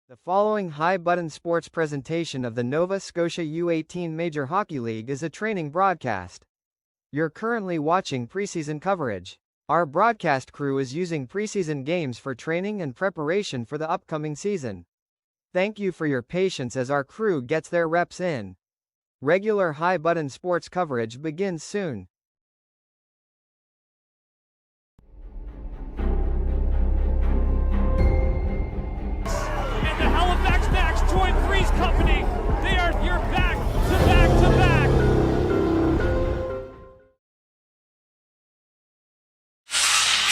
The following high-button sports presentation of the Nova Scotia U18 Major Hockey League is a training broadcast. You're currently watching preseason coverage. Our broadcast crew is using preseason games for training and preparation for the upcoming season. Thank you for your patience as our crew gets their reps in. Regular high-button sports coverage begins soon. Company, they are your back to back to back.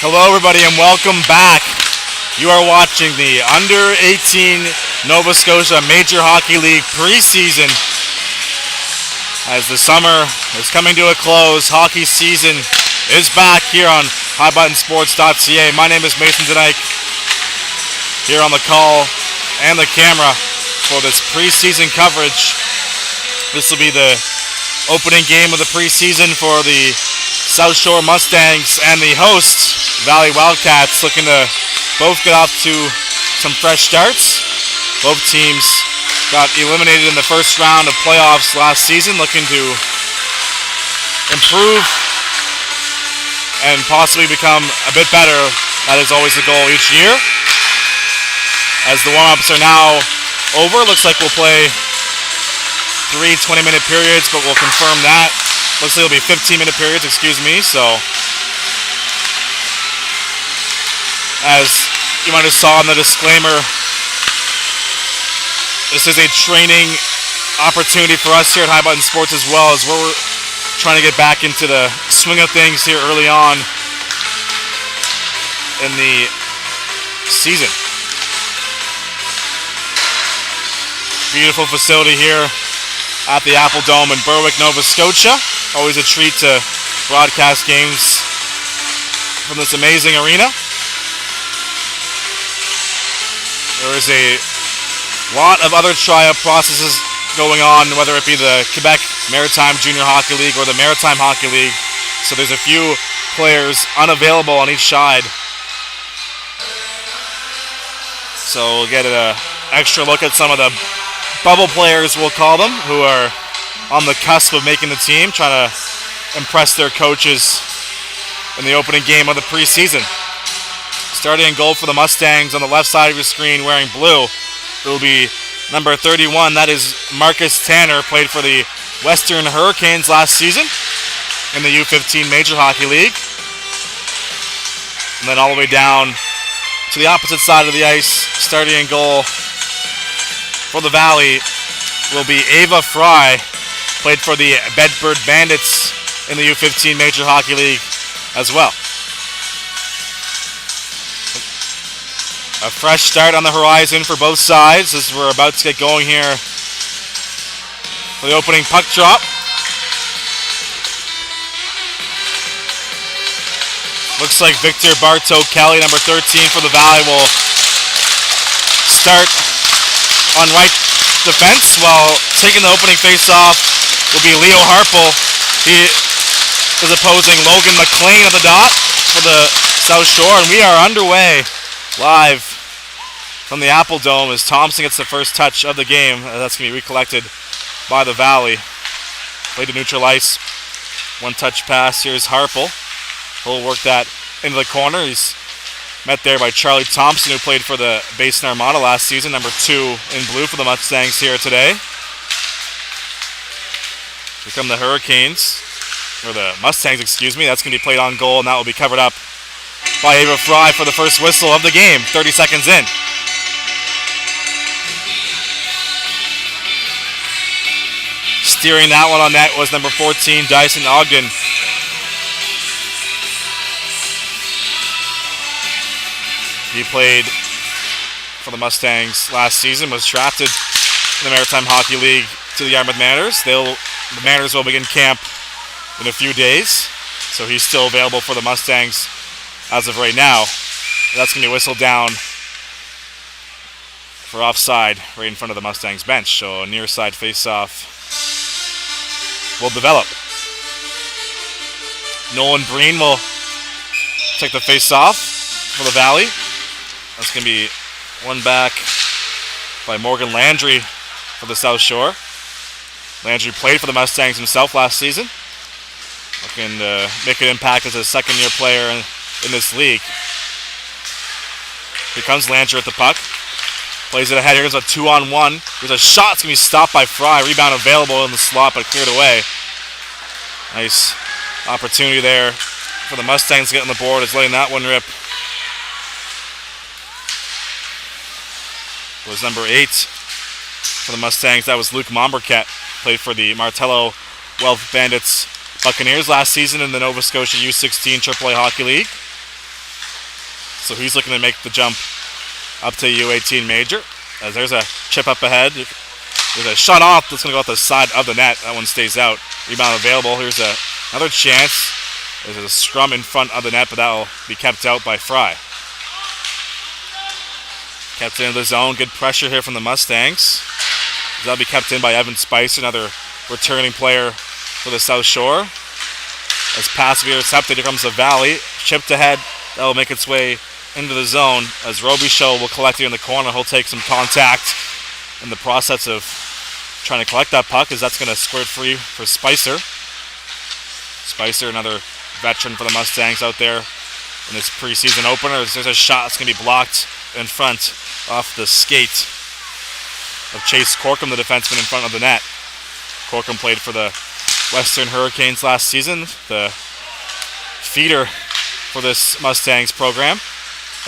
Hello everybody and welcome back. You are watching the Under 18 Nova Scotia Major Hockey League preseason. As the summer is coming to a close, hockey season is back here on highbuttonsports.ca. My name is Mason Denike, here on the call and the camera for this preseason coverage. This will be the opening game of the preseason for the South Shore Mustangs and the host, Valley Wildcats, looking to both get off to some fresh starts. Both teams got eliminated in the first round of playoffs last season, looking to improve and possibly become a bit better. That is always the goal each year. As the warm-ups are now over, looks like we'll play 3 20-minute periods, but we'll confirm that. Looks like it'll be 15-minute periods, excuse me. So, as you might have saw in the disclaimer, this is a training opportunity for us here at High Button Sports as well, as we're trying to get back into the swing of things here early on in the season. Beautiful facility here at the Apple Dome in Berwick, Nova Scotia. Always a treat to broadcast games from this amazing arena. There is a lot of other tryout processes going on, whether it be the Quebec Maritime Junior Hockey League or the Maritime Hockey League. So there's a few players unavailable on each side. So we'll get an extra look at some of the bubble players, we'll call them, who are on the cusp of making the team, trying to impress their coaches in the opening game of the preseason. Starting in goal for the Mustangs on the left side of your screen, wearing blue, it will be number 31. That is Marcus Tanner, played for the Western Hurricanes last season in the U15 Major Hockey League. And then all the way down to the opposite side of the ice, starting in goal for the Valley will be Ava Fry, played for the Bedford Bandits in the U15 Major Hockey League as well. A fresh start on the horizon for both sides as we're about to get going here for the opening puck drop. Looks like Victor Bartow Kelly, number 13 for the Valley, will start on right defense, while taking the opening face-off will be Leo Harpel. He is opposing Logan McLean at the dot for the South Shore, and we are underway live from the Apple Dome as Thompson gets the first touch of the game. That's going to be recollected by the Valley. Play to neutral ice. One touch pass. Here's Harpel. He'll work that into the corner. He's met there by Charlie Thompson, who played for the Basin Armada last season, number 2 in blue for the Mustangs here today. Here come the Hurricanes, or the Mustangs, excuse me. That's going to be played on goal, and that will be covered up by Ava Fry for the first whistle of the game, 30 seconds in. Steering that one on net was number 14, Dyson Ogden. He played for the Mustangs last season, was drafted in the Maritime Hockey League to the Yarmouth Mariners. The Mariners will begin camp in a few days, so he's still available for the Mustangs as of right now. That's going to be whistled down for offside right in front of the Mustangs bench, so a near side face-off will develop. Nolan Breen will take the face-off for the Valley. That's going to be won back by Morgan Landry for the South Shore. Landry played for the Mustangs himself last season, looking to make an impact as a second-year player in this league. Here comes Landry at the puck. Plays it ahead. Here's a 2-on-1. There's a shot. It's going to be stopped by Fry. Rebound available in the slot, but cleared away. Nice opportunity there for the Mustangs to get on the board. Is letting that one rip. It was number 8 for the Mustangs. That was Luke Mombercat. Played for the Martello Wealth Bandits Buccaneers last season in the Nova Scotia U16 AAA Hockey League. So he's looking to make the jump up to U18 Major. As there's a chip up ahead. There's a shot off that's going to go out the side of the net. That one stays out. Rebound available. Here's another chance. There's a scrum in front of the net, but that will be kept out by Fry. Kept into the zone. Good pressure here from the Mustangs. That'll be kept in by Evan Spicer, another returning player for the South Shore. As pass will be intercepted, here comes the Valley. Chipped ahead. That will make its way into the zone as Robichaud will collect it in the corner. He'll take some contact in the process of trying to collect that puck, as that's going to squirt free for Spicer. Spicer, another veteran for the Mustangs out there in this preseason opener. There's a shot that's going to be blocked in front off the skate of Chase Corkum, the defenseman in front of the net. Corkum played for the Western Hurricanes last season, the feeder for this Mustangs program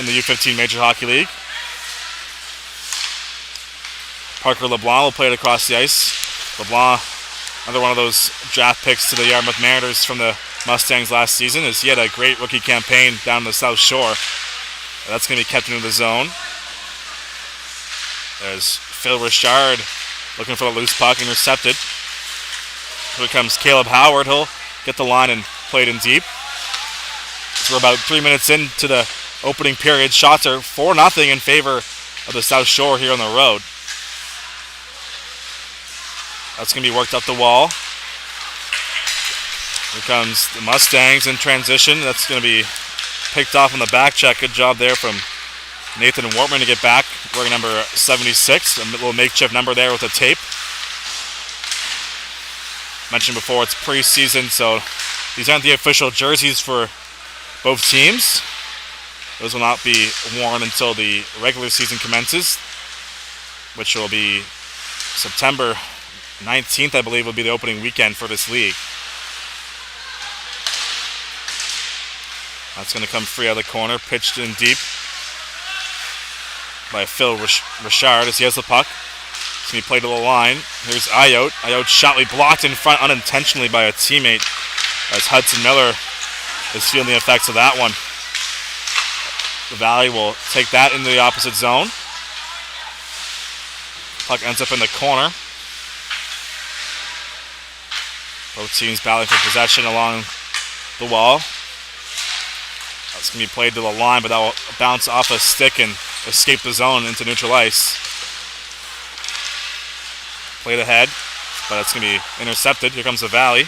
in the U15 Major Hockey League. Parker LeBlanc will play it across the ice. LeBlanc, another one of those draft picks to the Yarmouth Mariners from the Mustangs last season, as he had a great rookie campaign down the South Shore. That's going to be kept into the zone. There's Phil Richard looking for the loose puck, intercepted. Here comes Caleb Howard. He'll get the line and play it in deep. So we're about 3 minutes into the opening period. Shots are 4-0 in favor of the South Shore here on the road. That's going to be worked up the wall. Here comes the Mustangs in transition. That's going to be picked off on the back check. Good job there from Nathan Wortman to get back, wearing number 76. A little makeshift number there with a tape. Mentioned before, it's preseason, so these aren't the official jerseys for both teams. Those will not be worn until the regular season commences, which will be September 19th, I believe, will be the opening weekend for this league. That's going to come free out of the corner, pitched in deep by Phil Richard as he has the puck. It's going to be played to the line. Here's Ayotte. Ayotte's shot will be blocked in front unintentionally by a teammate as Hudson Miller is feeling the effects of that one. The Valley will take that into the opposite zone. Puck ends up in the corner. Both teams battling for possession along the wall. That's going to be played to the line, but that will bounce off a stick and escape the zone into neutral ice. Played ahead, but it's going to be intercepted. Here comes the Valley.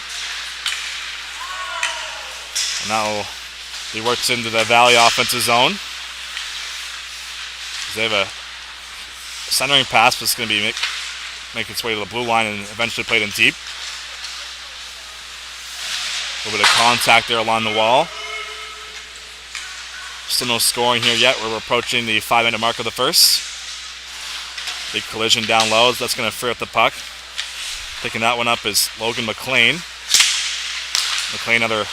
And that will be worked into the Valley offensive zone. They have a centering pass, but it's going to be make its way to the blue line and eventually played in deep. A little bit of contact there along the wall. Still no scoring here yet. We're approaching the 5-minute mark of the first. Big collision down low. That's going to free up the puck. Picking that one up is Logan McLean. McLean, another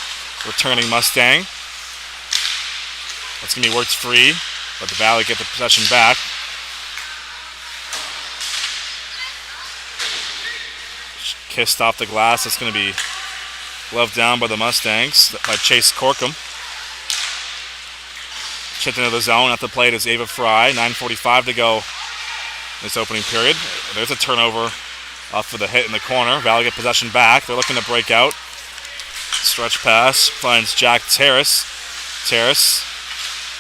returning Mustang. That's going to be worked free, but the Valley get the possession back. Kissed off the glass. That's going to be gloved down by the Mustangs, by Chase Corkum. Chipped into the zone. At the plate is Ava Fry. 9:45 to go in this opening period. There's a turnover off of the hit in the corner. Valley get possession back. They're looking to break out. Stretch pass finds Jack Terrace. Terrace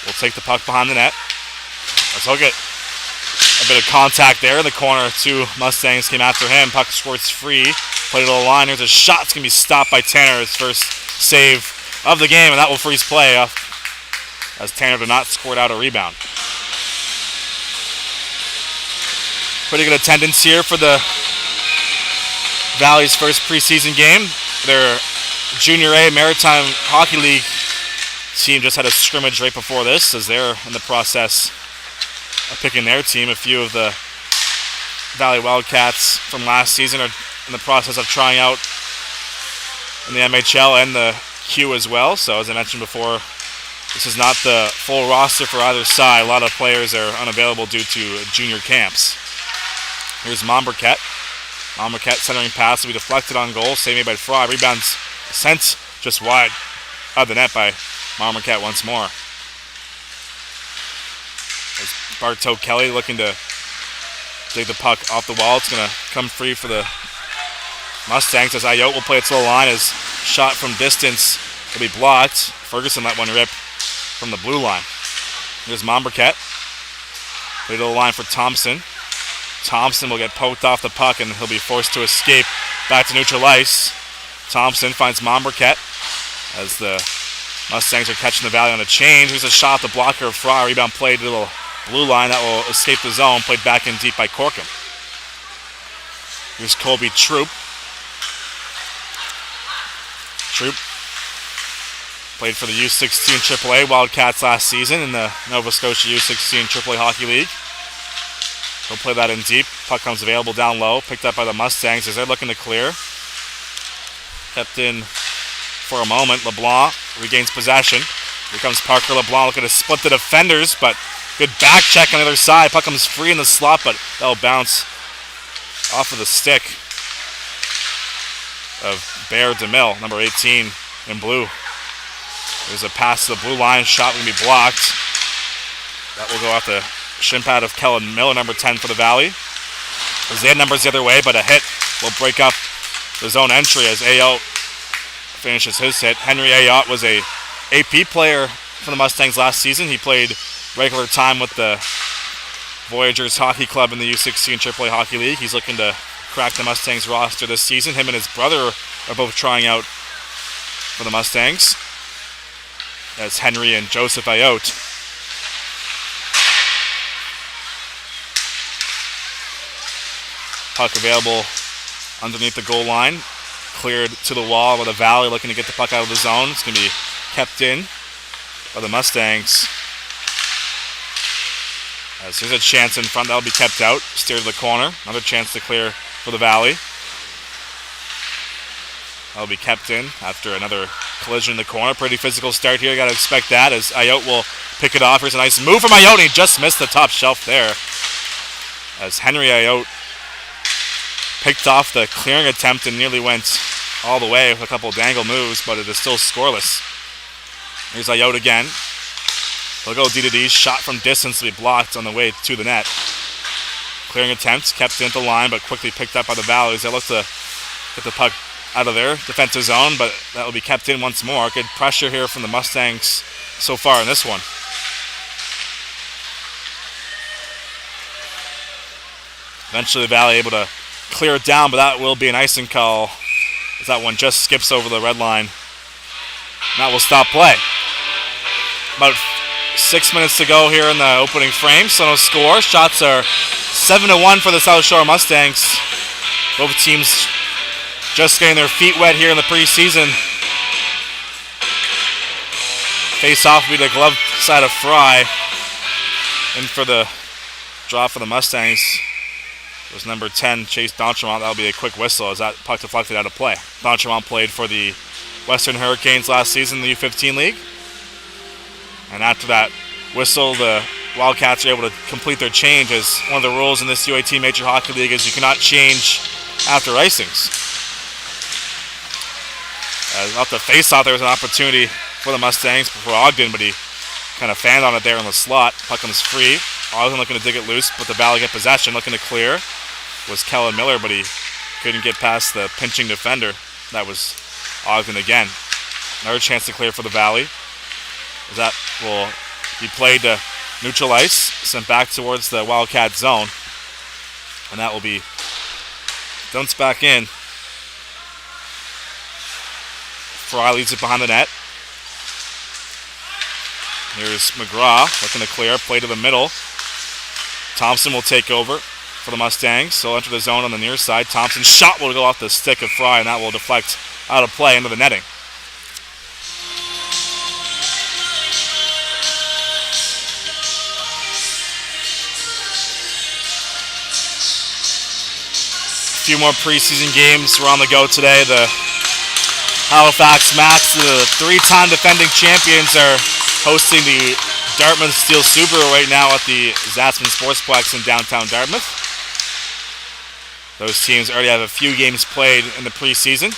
will take the puck behind the net. Let's hook it. A bit of contact there in the corner. Two Mustangs came after him. Puck squirts free. Played to the line. There's a shot. It's going to be stopped by Tanner. His first save of the game, and that will freeze play off as Tanner did not squirt out a rebound. Pretty good attendance here for the Valley's first preseason game. Their Junior A Maritime Hockey League team just had a scrimmage right before this as they're in the process of picking their team. A few of the Valley Wildcats from last season are in the process of trying out in the MHL and the Q as well. So as I mentioned before, this is not the full roster for either side. A lot of players are unavailable due to junior camps. Here's Mombercat. Mombercat centering pass will be deflected on goal. Save made by Fry. Rebounds sent just wide out of the net by Mombercat once more. There's Bartow Kelly looking to dig the puck off the wall. It's going to come free for the Mustangs as Ayotte will play it to the line. His shot from distance will be blocked. Ferguson let one rip from the blue line. Here's Mombercat. Play to the line for Thompson. Thompson will get poked off the puck and he'll be forced to escape back to neutral ice. Thompson finds Mombercat as the Mustangs are catching the Valley on a change. Here's a shot at the blocker of Fry. Rebound played to the blue line that will escape the zone. Played back in deep by Corkum. Here's Colby Troop. Troop played for the U16 AAA Wildcats last season in the Nova Scotia U16 AAA Hockey League. He'll play that in deep. Puck comes available down low. Picked up by the Mustangs as they're looking to clear. Kept in for a moment. LeBlanc regains possession. Here comes Parker LeBlanc looking to split the defenders, but good back check on the other side. Puck comes free in the slot, but that'll bounce off of the stick of Bear DeMille, number 18 in blue. There's a pass to the blue line. Shot will be blocked. That will go off the shin pad of Kellen Miller, number 10 for the Valley. As they had numbers the other way, but a hit will break up the zone entry as Ayotte finishes his hit. Henry Ayotte was a AP player for the Mustangs last season. He played regular time with the Voyagers Hockey Club in the U16 AAA Hockey League. He's looking to crack the Mustangs roster this season. Him and his brother are both trying out for the Mustangs. That's Henry and Joseph Ayotte. Puck available underneath the goal line. Cleared to the wall with the Valley looking to get the puck out of the zone. It's going to be kept in by the Mustangs. As there's a chance in front, that'll be kept out. Steer to the corner. Another chance to clear for the Valley. That'll be kept in after another collision in the corner. Pretty physical start here. Got to expect that as Ayotte will pick it off. Here's a nice move from Ayotte. He just missed the top shelf there. As Henry Ayotte picked off the clearing attempt and nearly went all the way with a couple dangle moves, but it is still scoreless. Here's Ayotte again. He'll go D-to-D. Shot from distance to be blocked on the way to the net. Clearing attempt kept into the line, but quickly picked up by the Valleys. They look to get the puck out of their defensive zone, but that will be kept in once more. Good pressure here from the Mustangs so far in this one. Eventually the Valley able to clear it down, but that will be an icing call as that one just skips over the red line. And that will stop play. About 6 minutes to go here in the opening frame, so no score. Shots are 7-1 for the South Shore Mustangs. Both teams just getting their feet wet here in the preseason. Face off will be the glove side of Fry. And for the draw for the Mustangs was number 10, Chase D'Entremont. That'll be a quick whistle as that puck deflected out of play. D'Entremont played for the Western Hurricanes last season in the U15 League. And after that whistle, the Wildcats are able to complete their change, as one of the rules in this U18 Major Hockey League is you cannot change after icings. Off the face-off, there was an opportunity for the Mustangs for Ogden, but he kind of fanned on it there in the slot. Puck comes free. Ogden looking to dig it loose, but the Valley get possession. Looking to clear was Kellen Miller, but he couldn't get past the pinching defender. That was Ogden again. Another chance to clear for the Valley. That will be played to neutral ice, sent back towards the Wildcat zone. And that will be dumped back in. Fry leads it behind the net. Here's McGraw looking to clear, play to the middle. Thompson will take over for the Mustangs. He'll enter the zone on the near side. Thompson's shot will go off the stick of Fry, and that will deflect out of play into the netting. A few more preseason games were on the go today. The Halifax Max, the three-time defending champions, are hosting the Dartmouth Steel Subaru right now at the Zatzman Sportsplex in downtown Dartmouth. Those teams already have a few games played in the preseason,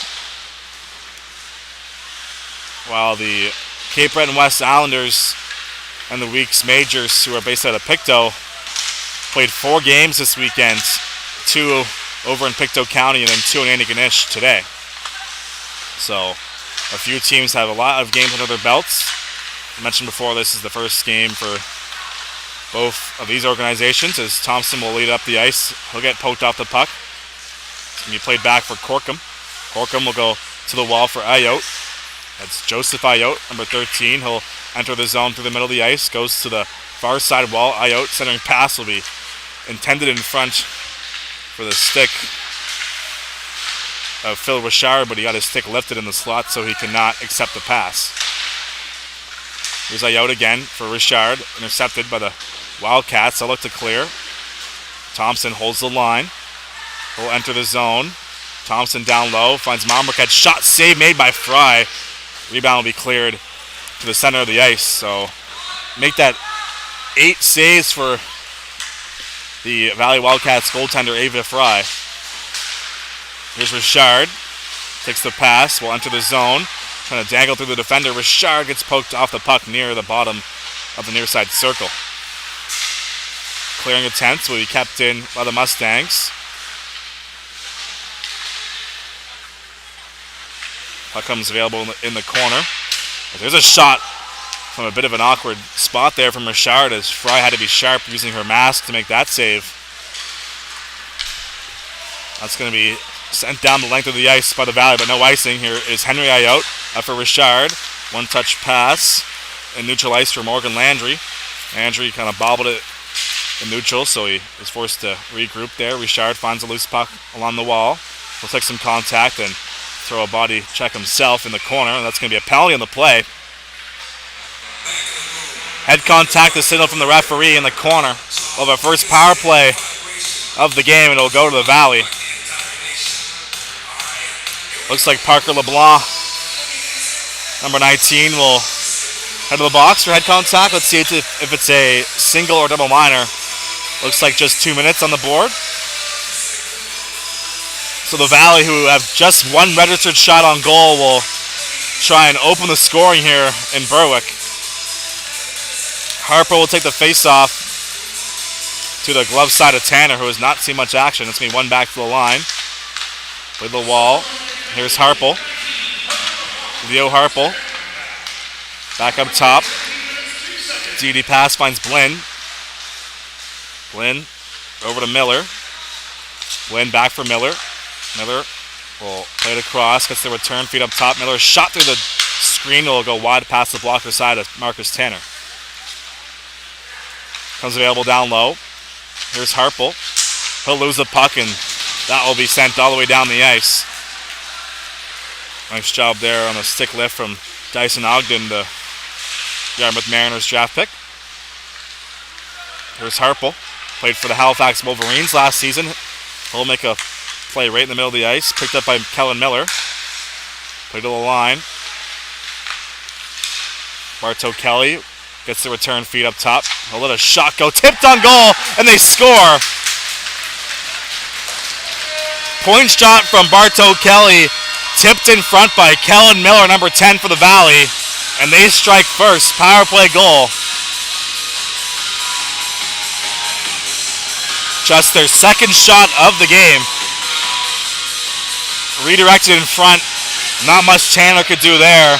while the Cape Breton West Islanders and the Weeks Majors, who are based out of Pictou, played 4 games this weekend, 2 over in Pictou County and then 2 in Antigonish today. So a few teams have a lot of games under their belts. I mentioned before, this is the first game for both of these organizations, as Thompson will lead up the ice. He'll get poked off the puck. It's going to be played back for Corkum. Corkum will go to the wall for Ayotte. That's Joseph Ayotte, number 13. He'll enter the zone through the middle of the ice, goes to the far side wall. Ayotte, centering pass will be intended in front for the stick of Phil Richard, but he got his stick lifted in the slot, so he cannot accept the pass. Here's Ayotte again for Richard, intercepted by the Wildcats. They'll look to clear. Thompson holds the line. He'll enter the zone. Thompson down low, finds Marquette. Shot save made by Fry. Rebound will be cleared to the center of the ice. So make that 8 saves for the Valley Wildcats goaltender Ava Fry. Here's Richard. Takes the pass. Will enter the zone. Trying to dangle through the defender. Richard gets poked off the puck near the bottom of the near side circle. Clearing attempts will be kept in by the Mustangs. Puck comes available in the corner. There's a shot from a bit of an awkward spot there from Richard, as Fry had to be sharp using her mask to make that save. That's going to be sent down the length of the ice by the Valley, but no icing. Here is Henry Ayotte for Richard. One-touch pass in neutral ice for Morgan Landry. Landry kind of bobbled it in neutral, so he is forced to regroup there. Richard finds a loose puck along the wall. He'll take some contact and throw a body check himself in the corner. That's going to be a penalty on the play. Head contact, the signal from the referee in the corner. We'll have our first power play of the game, and it'll go to the Valley. Looks like Parker LeBlanc, number 19, will head to the box for head contact. Let's see if it's a single or double minor. Looks like just 2 minutes on the board. So the Valley, who have just one registered shot on goal, will try and open the scoring here in Berwick. Harper will take the face-off to the glove side of Tanner, who has not seen much action. It's going to be one back to the line. With the wall. Here's Harple. Leo Harple. Back up top. DD pass finds Blinn. Blinn over to Miller. Blinn back for Miller. Miller will play it across, gets the return feed up top. Miller shot through the screen, will go wide past the blocker side of Marcus Tanner. Comes available down low. Here's Harple. He'll lose the puck, and that will be sent all the way down the ice. Nice job there on the stick lift from Dyson Ogden, the Yarmouth Mariners draft pick. Here's Harple. Played for the Halifax Wolverines last season. He'll make a play right in the middle of the ice. Picked up by Kellen Miller. Play to the line. Bartow Kelly gets the return feed up top. He'll let a shot go. Tipped on goal, and they score. Point shot from Bartow Kelly. Tipped in front by Kellen Miller, number 10 for the Valley. And they strike first. Power play goal. Just their second shot of the game. Redirected in front. Not much Tanner could do there.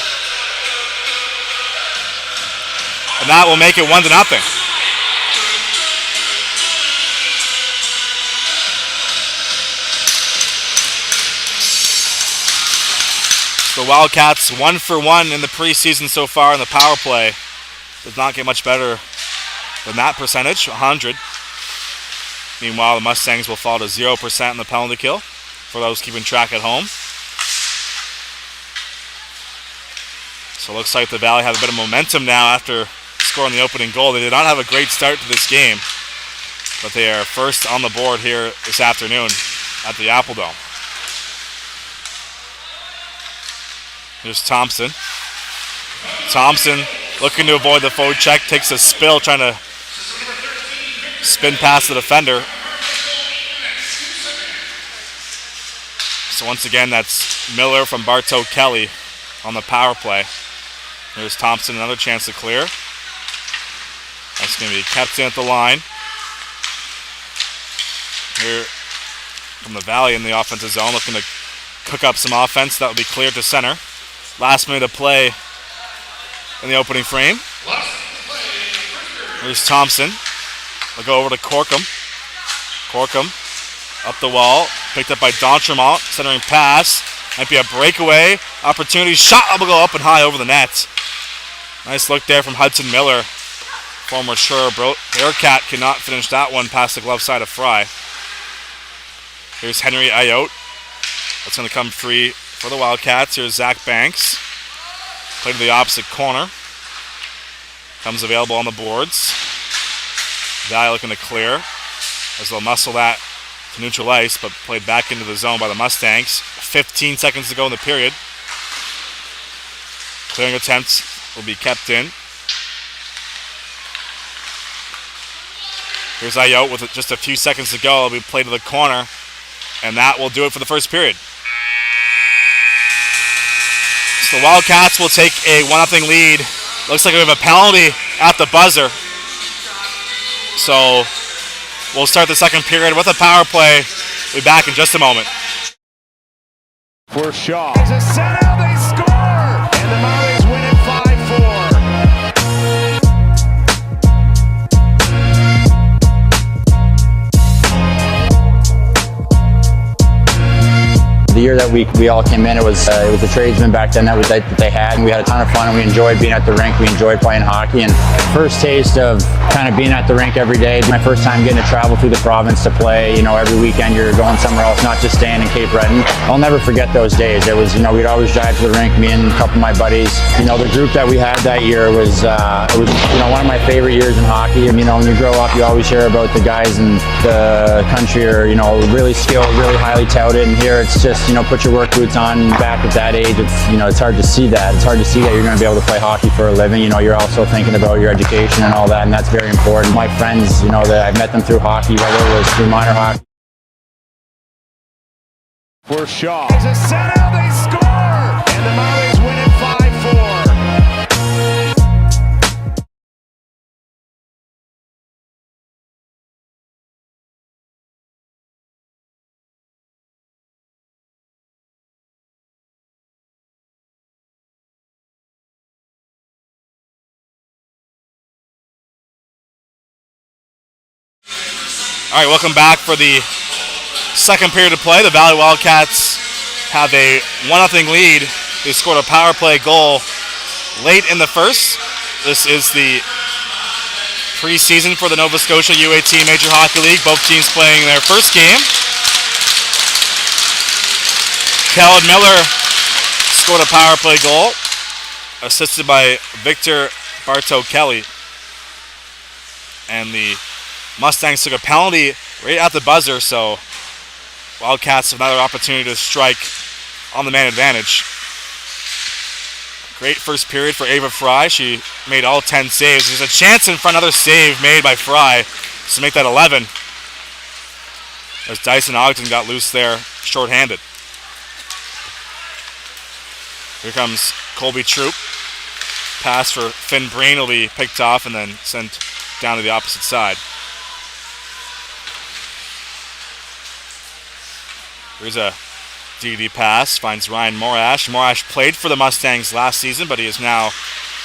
And that will make it 1-0. The Wildcats 1 for 1 in the preseason so far in the power play. Does not get much better than that percentage, 100. Meanwhile, the Mustangs will fall to 0% in the penalty kill for those keeping track at home. So it looks like the Valley have a bit of momentum now after scoring the opening goal. They did not have a great start to this game, but they are first on the board here this afternoon at the Appledome. Here's Thompson. Thompson looking to avoid the forward check, takes a spill, trying to spin past the defender. So once again, that's Miller from Bartow Kelly on the power play. Here's Thompson, another chance to clear. That's going to be kept in at the line. Here from the Valley in the offensive zone, looking to cook up some offense. That will be cleared to center. Last minute of play in the opening frame. Here's Thompson. They'll go over to Corkum. Corkum up the wall. Picked up by D'Entremont. Centering pass. Might be a breakaway opportunity. Shot will go up and high over the net. Nice look there from Hudson Miller. Former Truro Bearcat cannot finish that one past the glove side of Fry. Here's Henry Ayotte. That's going to come free for the Wildcats. Here's Zach Banks. Play to the opposite corner. Comes available on the boards. Valley looking to clear as they'll muscle that to neutral ice, but played back into the zone by the Mustangs. 15 seconds to go in the period. Clearing attempts will be kept in. Here's Ayotte with just a few seconds to go. It'll be played to the corner, and that will do it for the first period. So the Wildcats will take a 1-0 lead. Looks like we have a penalty at the buzzer. So we'll start the second period with a power play. We'll be back in just a moment. For Shaw. There's a set out, they score! And the Maoris win it 5-4. The year that we all came in, it was the tradesmen back then that they had, and we had a ton of fun, and we enjoyed being at the rink. We enjoyed playing hockey, and first taste of kind of being at the rink every day. My first time getting to travel through the province to play. You know, every weekend you're going somewhere else, not just staying in Cape Breton. I'll never forget those days. It was, you know, we'd always drive to the rink, me and a couple of my buddies. You know, the group that we had that year was you know, one of my favorite years in hockey. And you know, when you grow up, you always hear about the guys in the country are, you know, really skilled, really highly touted, and here it's just, you put your work boots on back at that age, it's hard to see that. It's hard to see that you're going to be able to play hockey for a living. You're also thinking about your education and all that, and that's very important. My friends, that I've met them through hockey, whether it was through minor hockey. For Shaw. There's a center, they score! And the Marlies win it 5-4. All right, welcome back for the second period of play. The Valley Wildcats have a 1-0 lead. They scored a power play goal late in the first. This is the preseason for the Nova Scotia U18 Major Hockey League. Both teams playing their first game. Kellen Miller scored a power play goal, assisted by Victor Barto-Kelly. And the Mustangs took a penalty right at the buzzer, so Wildcats have another opportunity to strike on the man advantage. Great first period for Ava Fry. She made all 10 saves. There's a chance in front, another save made by Fry to make that 11. As Dyson Ogden got loose there, shorthanded. Here comes Colby Troop. Pass for Finn Breen will be picked off and then sent down to the opposite side. Here's a DD pass, finds Ryan Morash. Morash played for the Mustangs last season, but he is now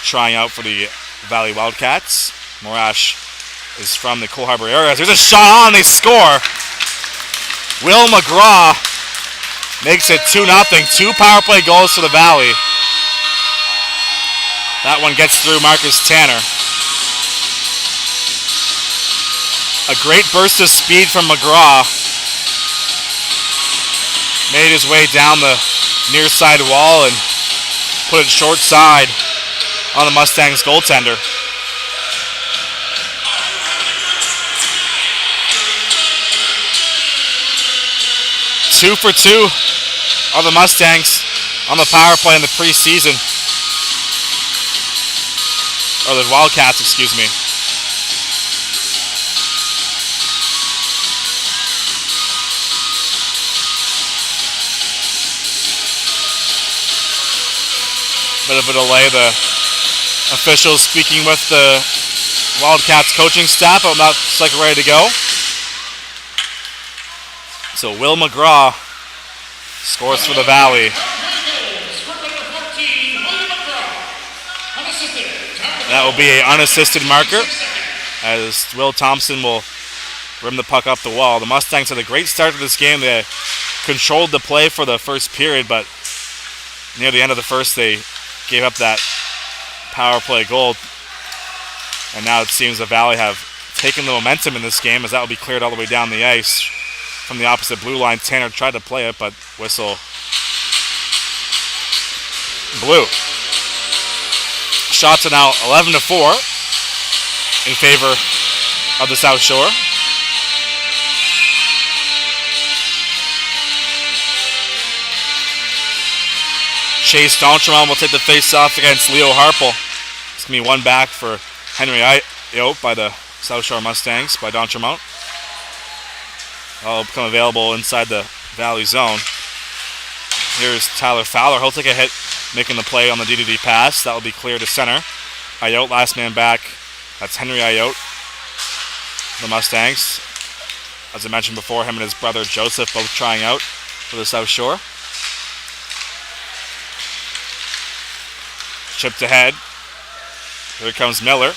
trying out for the Valley Wildcats. Morash is from the Cole Harbour area. There's a shot on, they score. Will McGraw makes it 2-0. 2 power play goals for the Valley. That one gets through Marcus Tanner. A great burst of speed from McGraw. Made his way down the near side wall and put it short side on the Mustangs goaltender. Two for two are the Mustangs on the power play in the preseason. Or the Wildcats, excuse me. Bit of a delay. The officials speaking with the Wildcats coaching staff, but looks like ready to go. So Will McGraw scores for the Valley. That will be an unassisted marker as Will Thompson will rim the puck up the wall. The Mustangs had a great start to this game. They controlled the play for the first period, but near the end of the first they gave up that power play goal. And now it seems the Valley have taken the momentum in this game as that will be cleared all the way down the ice from the opposite blue line. Tanner tried to play it, but whistle blew. Shots are now 11-4 in favor of the South Shore. Chase Donchermont will take the face-off against Leo Harpel. It's going to be one back for Henry Ayotte by the South Shore Mustangs by Donchermont. That'll become available inside the Valley zone. Here's Tyler Fowler. He'll take a hit making the play on the DDD pass. That will be clear to center. Ayotte, last man back. That's Henry Ayotte, the Mustangs. As I mentioned before, him and his brother Joseph both trying out for the South Shore. Chipped ahead. Here comes Miller.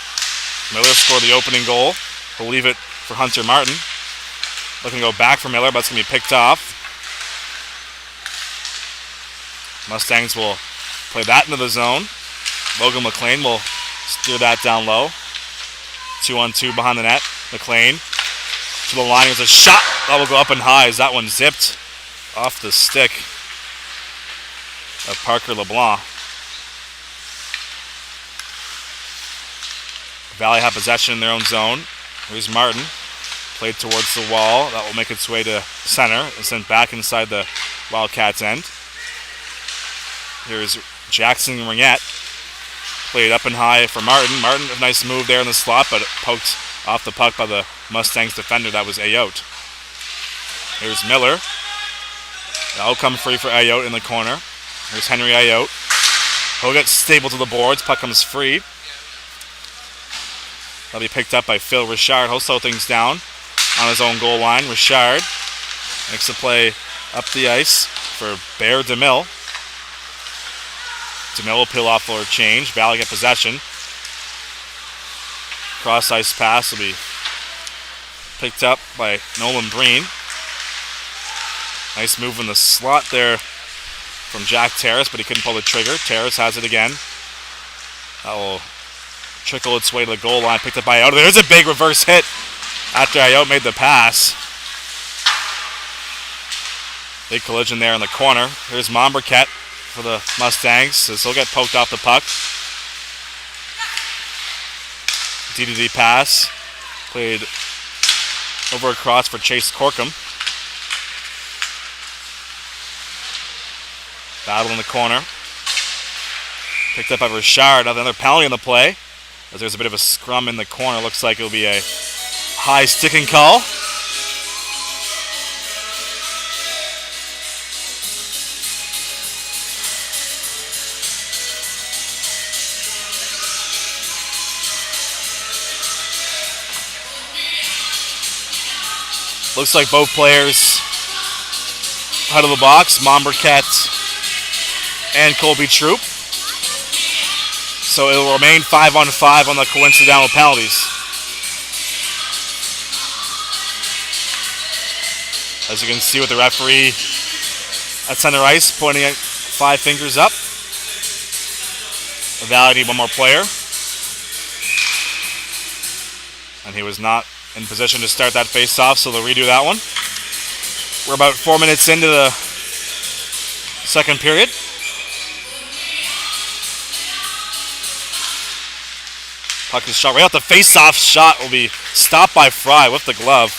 Miller scored the opening goal. He'll leave it for Hunter Martin. Looking to go back for Miller, but it's going to be picked off. Mustangs will play that into the zone. Logan McLean will steer that down low. 2-on-2 behind the net. McLean to the line. There's a shot that will go up and high as that one zipped off the stick of Parker LeBlanc. Valley have possession in their own zone. Here's Martin. Played towards the wall. That will make its way to center and sent back inside the Wildcats end. Here's Jackson Ringette. Played up and high for Martin. Martin, a nice move there in the slot, but poked off the puck by the Mustangs defender. That was Ayotte. Here's Miller. That'll come free for Ayotte in the corner. Here's Henry Ayotte. He'll get stable to the boards. Puck comes free. That'll be picked up by Phil Richard. He'll slow things down on his own goal line. Richard makes the play up the ice for Bear DeMille. DeMille will peel off for a change. Valley get possession. Cross ice pass will be picked up by Nolan Breen. Nice move in the slot there from Jack Terrace, but he couldn't pull the trigger. Terrace has it again. That will trickle its way to the goal line. Picked up by Ayotte. There's a big reverse hit after Ayotte made the pass. Big collision there in the corner. Here's Momberket for the Mustangs, as he'll get poked off the puck. D-to-D pass. Played over across for Chase Corkum. Battle in the corner. Picked up by Richard. Another penalty in the play, as there's a bit of a scrum in the corner. Looks like it'll be a high sticking call. Looks like both players out of the box, Momberket and Colby Troop. So it'll remain 5-on-5 on the coincidental penalties. As you can see with the referee at center ice pointing at 5 fingers up. Evaluating one more player. And he was not in position to start that face-off, so they'll redo that one. We're about 4 minutes into the second period. Puck is shot right out. The face-off shot will be stopped by Fry with the glove.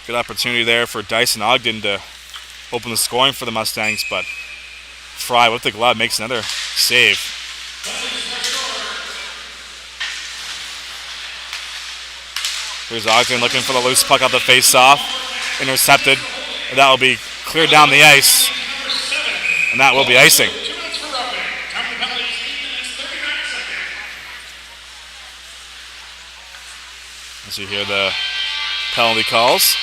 Good opportunity there for Dyson Ogden to open the scoring for the Mustangs, but Fry with the glove makes another save. Here's Ogden looking for the loose puck out the face-off. Intercepted. And that will be cleared down the ice. And that will be icing. As you hear the penalty calls.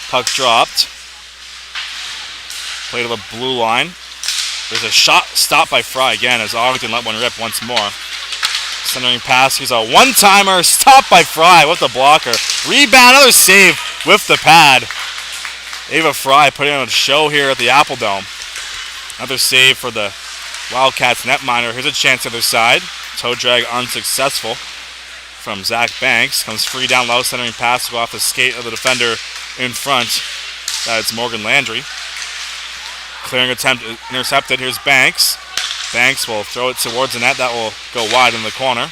Puck dropped. Play to the blue line. There's a shot stopped by Fry again as Ogden let one rip once more. Centering pass. Here's a one-timer stopped by Fry with the blocker. Rebound, another save with the pad. Ava Fry putting on a show here at the Apple Dome. Another save for the Wildcats netminder. Here's a chance to the other side. Toe drag unsuccessful from Zach Banks. Comes free down low. Centering pass to go off the skate of the defender in front. That's Morgan Landry. Clearing attempt intercepted. Here's Banks. Banks will throw it towards the net. That will go wide in the corner.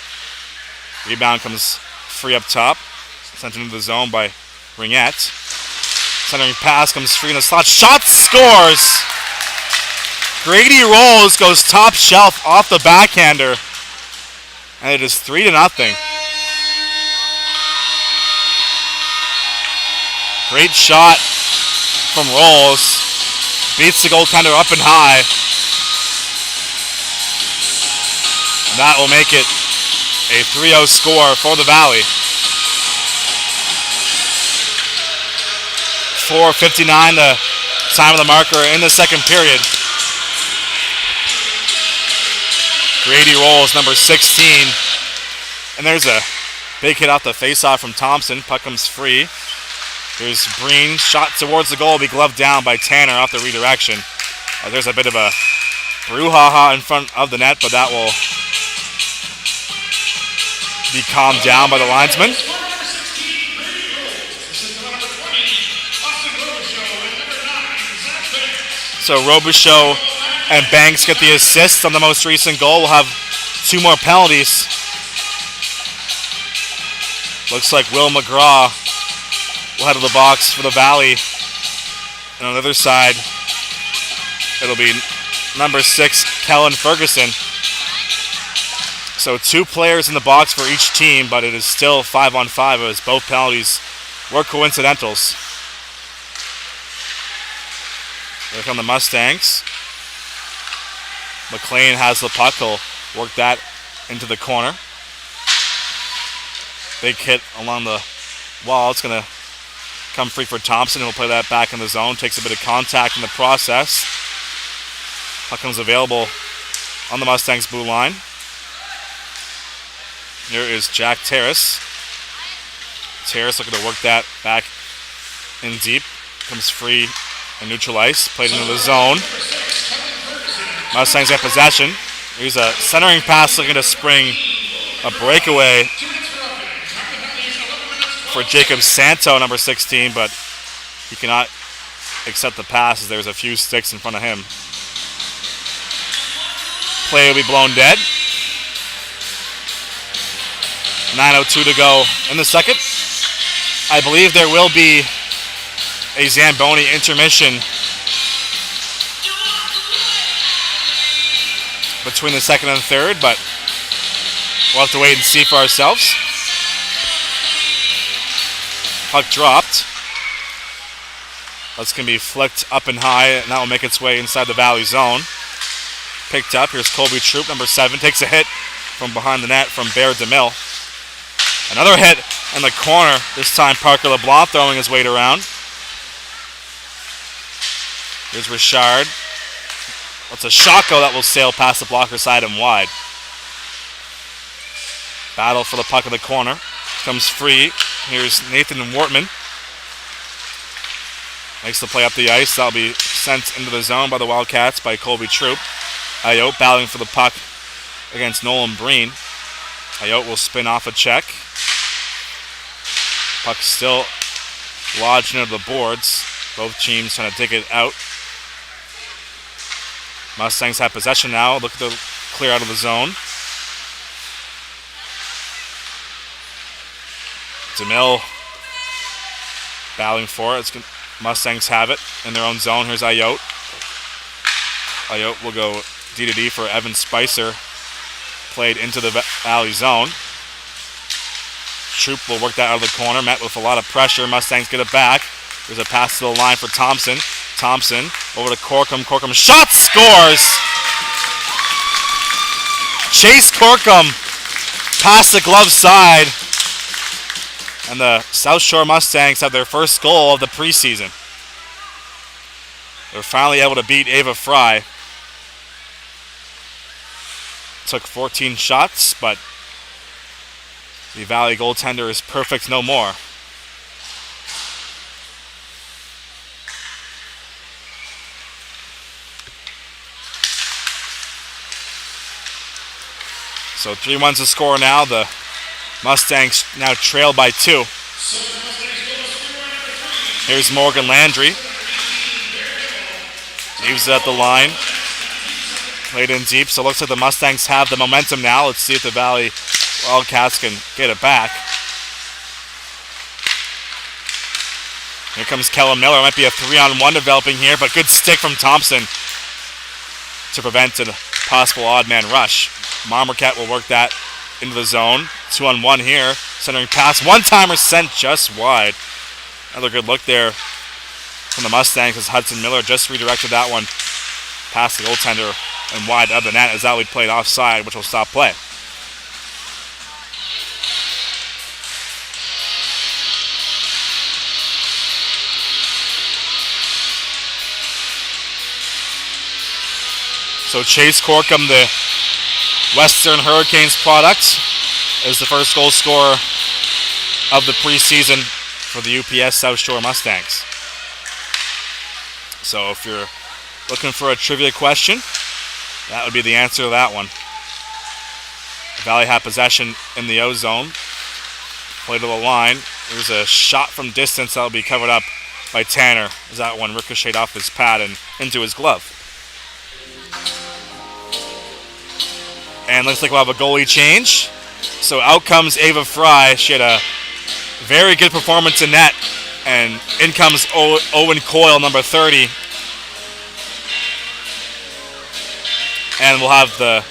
Rebound comes free up top. Sent into the zone by Ringette. Centering pass comes free in the slot. Shot, scores! Grady Rolls goes top shelf off the backhander. And it is 3-0. Great shot from Rolls. Beats the goaltender up and high. And that will make it a 3-0 score for the Valley. 4:59, the time of the marker in the second period. Grady Rolls, number 16. And there's a big hit off the faceoff from Thompson. Puck comes free. Here's Breen, shot towards the goal, be gloved down by Tanner off the redirection. There's a bit of a brouhaha in front of the net, but that will be calmed down by the linesman. So Robichaux and Banks get the assist on the most recent goal. We'll have 2 more penalties. Looks like Will McGraw will head to the box for the Valley. And on the other side, it'll be number 6, Kellen Ferguson. So 2 players in the box for each team, but it is still 5-on-5 as both penalties were coincidentals. Here come the Mustangs. McLean has the puck. He'll work that into the corner. Big hit along the wall. It's going to come free for Thompson. He'll play that back in the zone. Takes a bit of contact in the process. Puck comes available on the Mustangs blue line. Here is Jack Terrace. Terrace looking to work that back in deep. Comes free and neutral ice. Played into the zone. Mustangs have possession. Here's a centering pass looking to spring a breakaway for Jacob Santo, number 16, but he cannot accept the pass as there's a few sticks in front of him. Play will be blown dead. 9:02 to go in the second. I believe there will be a Zamboni intermission between the second and third, but we'll have to wait and see for ourselves. Puck dropped. That's going to be flicked up and high, and that will make its way inside the Valley zone. Picked up. Here's Colby Troop, number 7. Takes a hit from behind the net from Bear DeMille. Another hit in the corner. This time Parker LeBlanc throwing his weight around. Here's Richard. That's a shotgun that will sail past the blocker side and wide. Battle for the puck in the corner. Comes free. Here's Nathan Wortman. Makes the play up the ice. That'll be sent into the zone by the Wildcats by Colby Troop. Ayotte battling for the puck against Nolan Breen. Ayotte will spin off a check. Puck still lodged into the boards. Both teams trying to dig it out. Mustangs have possession now. Look to clear out of the zone. DeMille battling for it. Mustangs have it in their own zone. Here's Ayotte. Ayotte will go D-to-D for Evan Spicer. Played into the Valley zone. Troop will work that out of the corner. Met with a lot of pressure. Mustangs get it back. There's a pass to the line for Thompson. Thompson over to Corkum. Corkum shot, scores! Chase Corkum past the glove side. And the South Shore Mustangs have their first goal of the preseason. They're finally able to beat Ava Fry. Took 14 shots, but the Valley goaltender is perfect no more. So 3-1's the score now. The Mustangs now trail by 2. Here's Morgan Landry. Leaves it at the line. Played in deep, so it looks like the Mustangs have the momentum now. Let's see if the Valley Wildcats can get it back. Here comes Kellen Miller. Might be a 3-on-1 developing here, but good stick from Thompson to prevent a possible odd man rush. Marquette will work that into the zone. 2-on-1 here. Centering pass. One-timer sent just wide. Another good look there from the Mustangs as Hudson Miller just redirected that one past the goaltender and wide of the net as that we played offside, which will stop play. So Chase Corkum, the Western Hurricanes product, is the first goal scorer of the preseason for the UPS South Shore Mustangs. So if you're looking for a trivia question, that would be the answer to that one. Valley have possession in the O zone. Play to the line. There's a shot from distance that will be covered up by Tanner as that one ricocheted off his pad and into his glove. And looks like we'll have a goalie change. So out comes Ava Fry. She had a very good performance in net. And in comes Owen Coyle, number 30. And we'll have the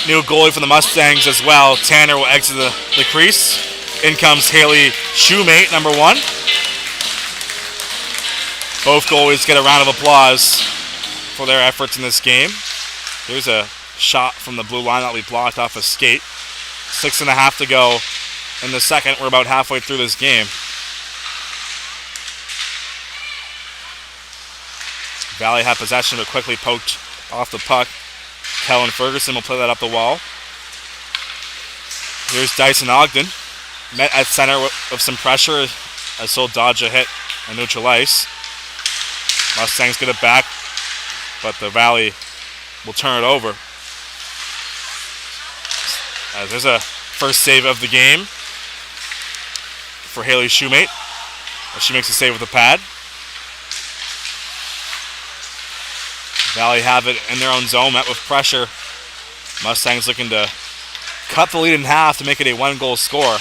new goalie for the Mustangs as well. Tanner will exit the crease. In comes Haley Shoemate, number 1. Both goalies get a round of applause for their efforts in this game. Here's a shot from the blue line that we blocked off a skate. 6.5 to go in the second. We're about halfway through this game. Valley had possession but quickly poked off the puck. Kellen Ferguson will play that up the wall. Here's Dyson Ogden. Met at center with some pressure as he'll dodge a hit on neutral ice. Mustangs get it back, but the Valley will turn it over. There's a first save of the game for Haley Shoemate. She makes a save with the pad. Valley have it in their own zone, met with pressure. Mustangs looking to cut the lead in half to make it a 1-goal score.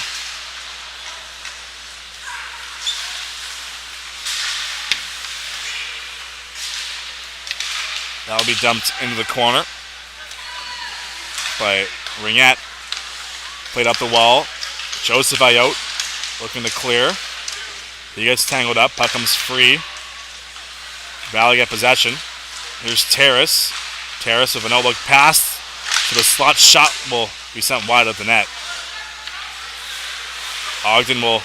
That'll be dumped into the corner by Ringette. Played up the wall. Joseph Ayotte looking to clear. He gets tangled up. Puck comes free. Valley get possession. Here's Terrace. Terrace with a no-look pass to the slot. Shot will be sent wide of the net. Ogden will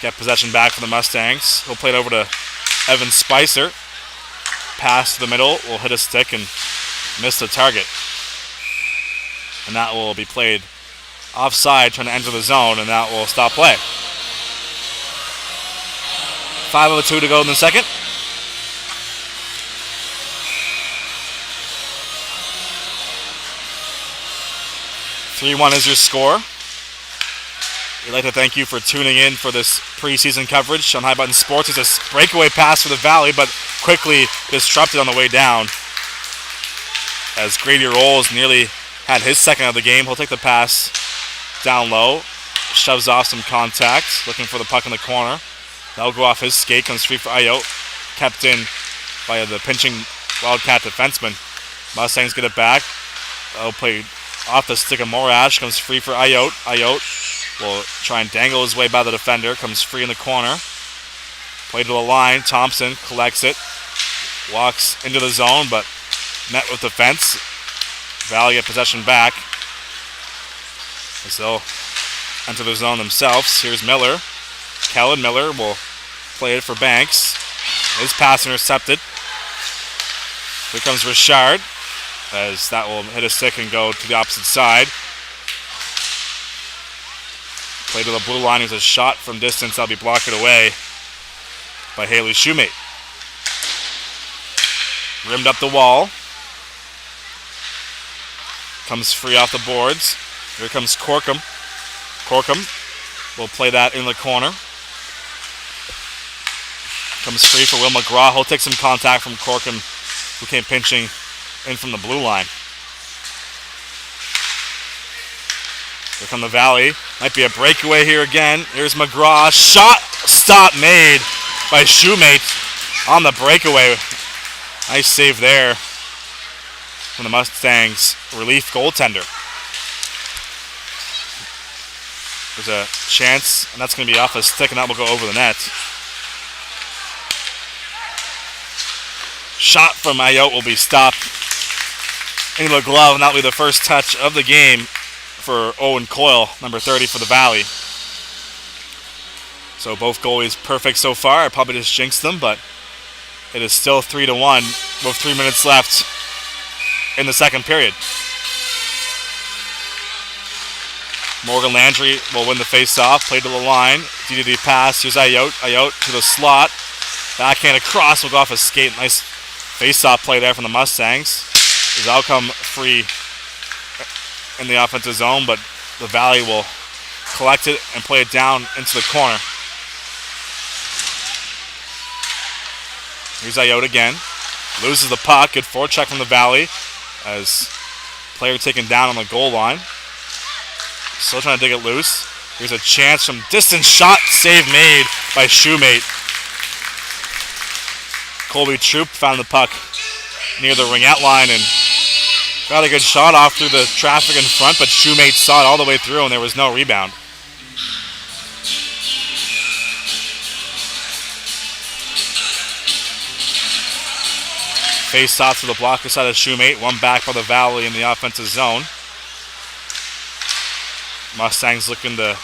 get possession back for the Mustangs. He'll play it over to Evan Spicer. Pass to the middle will hit a stick and miss the target. And that will be played offside, trying to enter the zone, and that will stop play. 5:02 to go in the second. (3-1) is your score. We'd like to thank you for tuning in for this preseason coverage on High Button Sports. It's a breakaway pass for the Valley, but quickly disrupted on the way down. As Grady Rolls nearly had his second of the game, he'll take the pass down low, shoves off some contact, looking for the puck in the corner. That'll go off his skate, comes free for Ayotte, kept in by the pinching Wildcat defenseman. Mustangs get it back. That'll play off the stick of Morash, comes free for Ayotte. Ayotte will try and dangle his way by the defender, comes free in the corner. Play to the line, Thompson collects it, walks into the zone, but met with defense. Valley get possession back as they'll enter the zone themselves. Here's Miller. Kellen Miller will play it for Banks. His pass intercepted. Here comes Richard, as that will hit a stick and go to the opposite side. Play to the blue line. There's a shot from distance. That'll be blocked away by Haley Shoemate. Rimmed up the wall. Comes free off the boards. Here comes Corkum. Corkum will play that in the corner. Comes free for Will McGraw. He'll take some contact from Corkum, who came pinching in from the blue line. Here come the Valley. Might be a breakaway here again. Here's McGraw. Shot stop made by Shoemate on the breakaway. Nice save there from the Mustangs relief goaltender. There's a chance, and that's going to be off a stick, and that will go over the net. Shot from Ayotte will be stopped into the glove, and that will be the first touch of the game for Owen Coyle, number 30 for the Valley. So both goalies perfect so far. I probably just jinxed them, but it is still 3-1 with 3 minutes left in the second period. Morgan Landry will win the face-off. Play to the line. DDD pass. Here's Ayotte. Ayotte to the slot. Backhand across. Will go off a skate. Nice face-off play there from the Mustangs. His outcome free in the offensive zone, but the Valley will collect it and play it down into the corner. Here's Ayotte again. Loses the puck. Good forecheck from the Valley as Player taken down on the goal line. Still trying to dig it loose. Here's a chance from distance shot. Save made by Shoemate. Colby Troop found the puck near the ringette line and got a good shot off through the traffic in front, but Shoemate saw it all the way through and there was no rebound. Face off to the blocker side of Shoemate. One back by the Valley in the offensive zone. Mustangs looking to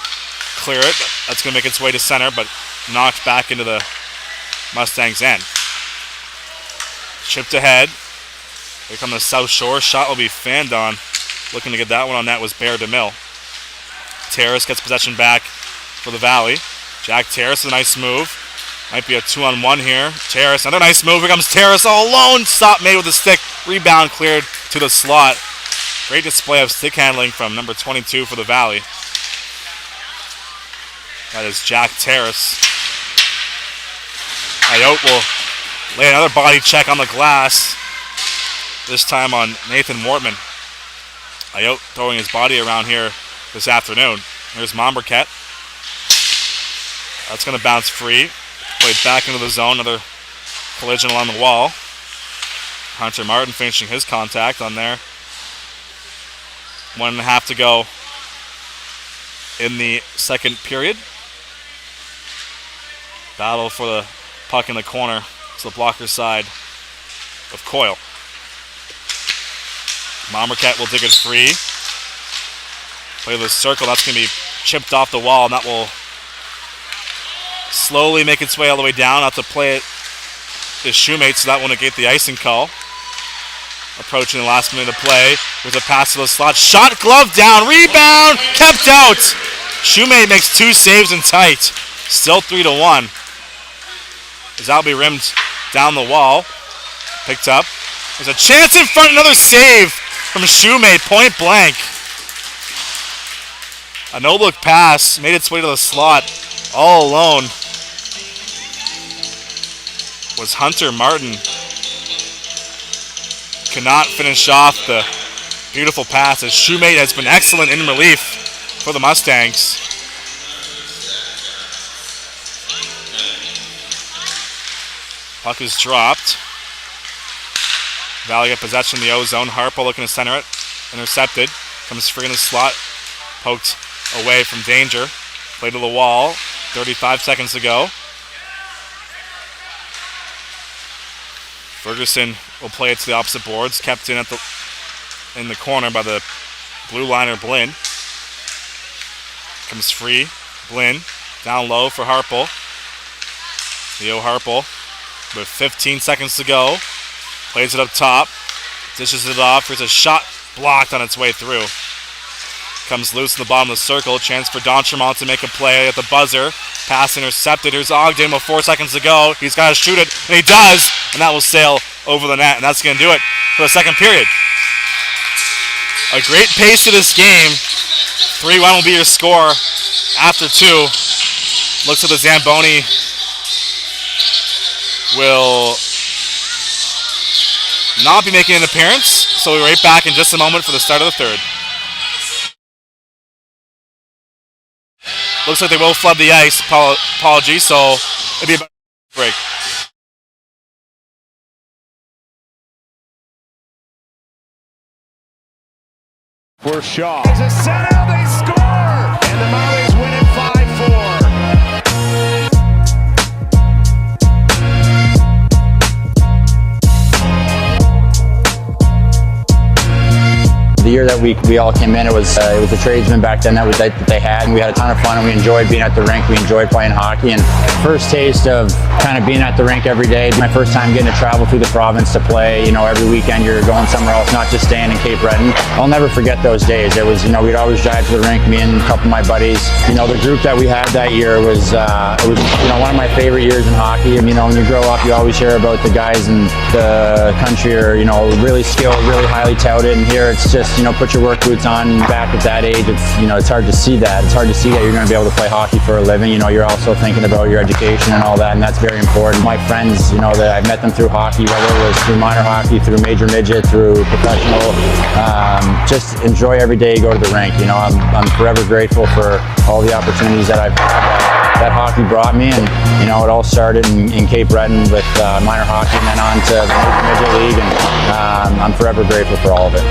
clear it. That's going to make its way to center, but knocked back into the Mustangs' end. Chipped ahead. Here comes the South Shore. Shot will be fanned on. Looking to get that one on net was Bear DeMille. Terrace gets possession back for the Valley. Jack Terrace, a nice move. Might be a 2-on-1 here. Terrace, another nice move. Here comes Terrace all alone. Stop made with a stick. Rebound cleared to the slot. Great display of stick handling from number 22 for the Valley. That is Jack Terrace. Ayotte will lay another body check on the glass. This time on Nathan Wortman. Ayotte throwing his body around here this afternoon. There's Mombercat. That's going to bounce free. Played back into the zone. Another collision along the wall. Hunter Martin finishing his contact on there. 1.5 to go in the second period. Battle for the puck in the corner to the blocker side of Coyle. Mombercat will dig it free. Play the circle. That's going to be chipped off the wall, and that will slowly make its way all the way down. Out to play it is Shoemate, so that will negate the icing call. Approaching the last minute of play. There's a pass to the slot. Shot, glove down, rebound, kept out. Shoemate makes 2 saves in tight. Still 3-1. As that'll be rimmed down the wall. Picked up. There's a chance in front, another save from Shoemate, point blank. A no-look pass made its way to the slot all alone. Was Hunter Martin. Cannot finish off the beautiful pass as Shoemate has been excellent in relief for the Mustangs. Puck is dropped. Valley got possession in the O-zone. Harpo looking to center it. Intercepted. Comes free in the slot. Poked away from danger. Played to the wall. 35 seconds to go. Ferguson will play it to the opposite boards. Kept in in the corner by the blue liner Blinn. Comes free. Blinn down low for Harple. Leo Harple with 15 seconds to go. Plays it up top. Dishes it off. There's a shot blocked on its way through. Comes loose in the bottom of the circle. Chance for Donchermont to make a play at the buzzer. Pass intercepted. Here's Ogden with 4 seconds to go. He's got to shoot it, and he does. And that will sail over the net, and that's going to do it for the second period. A great pace to this game. 3-1 will be your score after 2. Looks like the Zamboni will not be making an appearance. So we'll be right back in just a moment for the start of the third. Looks like they will flood the ice. Apologies, so it'll be about a break. For Shaw. There's a center, they score! And the Marlies win it 5-4. The year that we all came in, it was the tradesmen back then that they had, and we had a ton of fun, and we enjoyed being at the rink. We enjoyed playing hockey, and first taste of kind of being at the rink every day. My first time getting to travel through the province to play. You know, every weekend you're going somewhere else, not just staying in Cape Breton. I'll never forget those days. It was, we'd always drive to the rink, me and a couple of my buddies. The group that we had that year was one of my favorite years in hockey. And, when you grow up, you always hear about the guys in the country are really skilled, really highly touted, and here it's just put your work boots on back at that age, it's hard to see that. It's hard to see that you're going to be able to play hockey for a living. You're also thinking about your education and all that, and that's very important. My friends, that I've met them through hockey, whether it was through minor hockey, through major midget, through professional, just enjoy every day you go to the rink. I'm forever grateful for all the opportunities that I've had that hockey brought me, and it all started in Cape Breton with minor hockey and then on to the major midget league, and I'm forever grateful for all of it.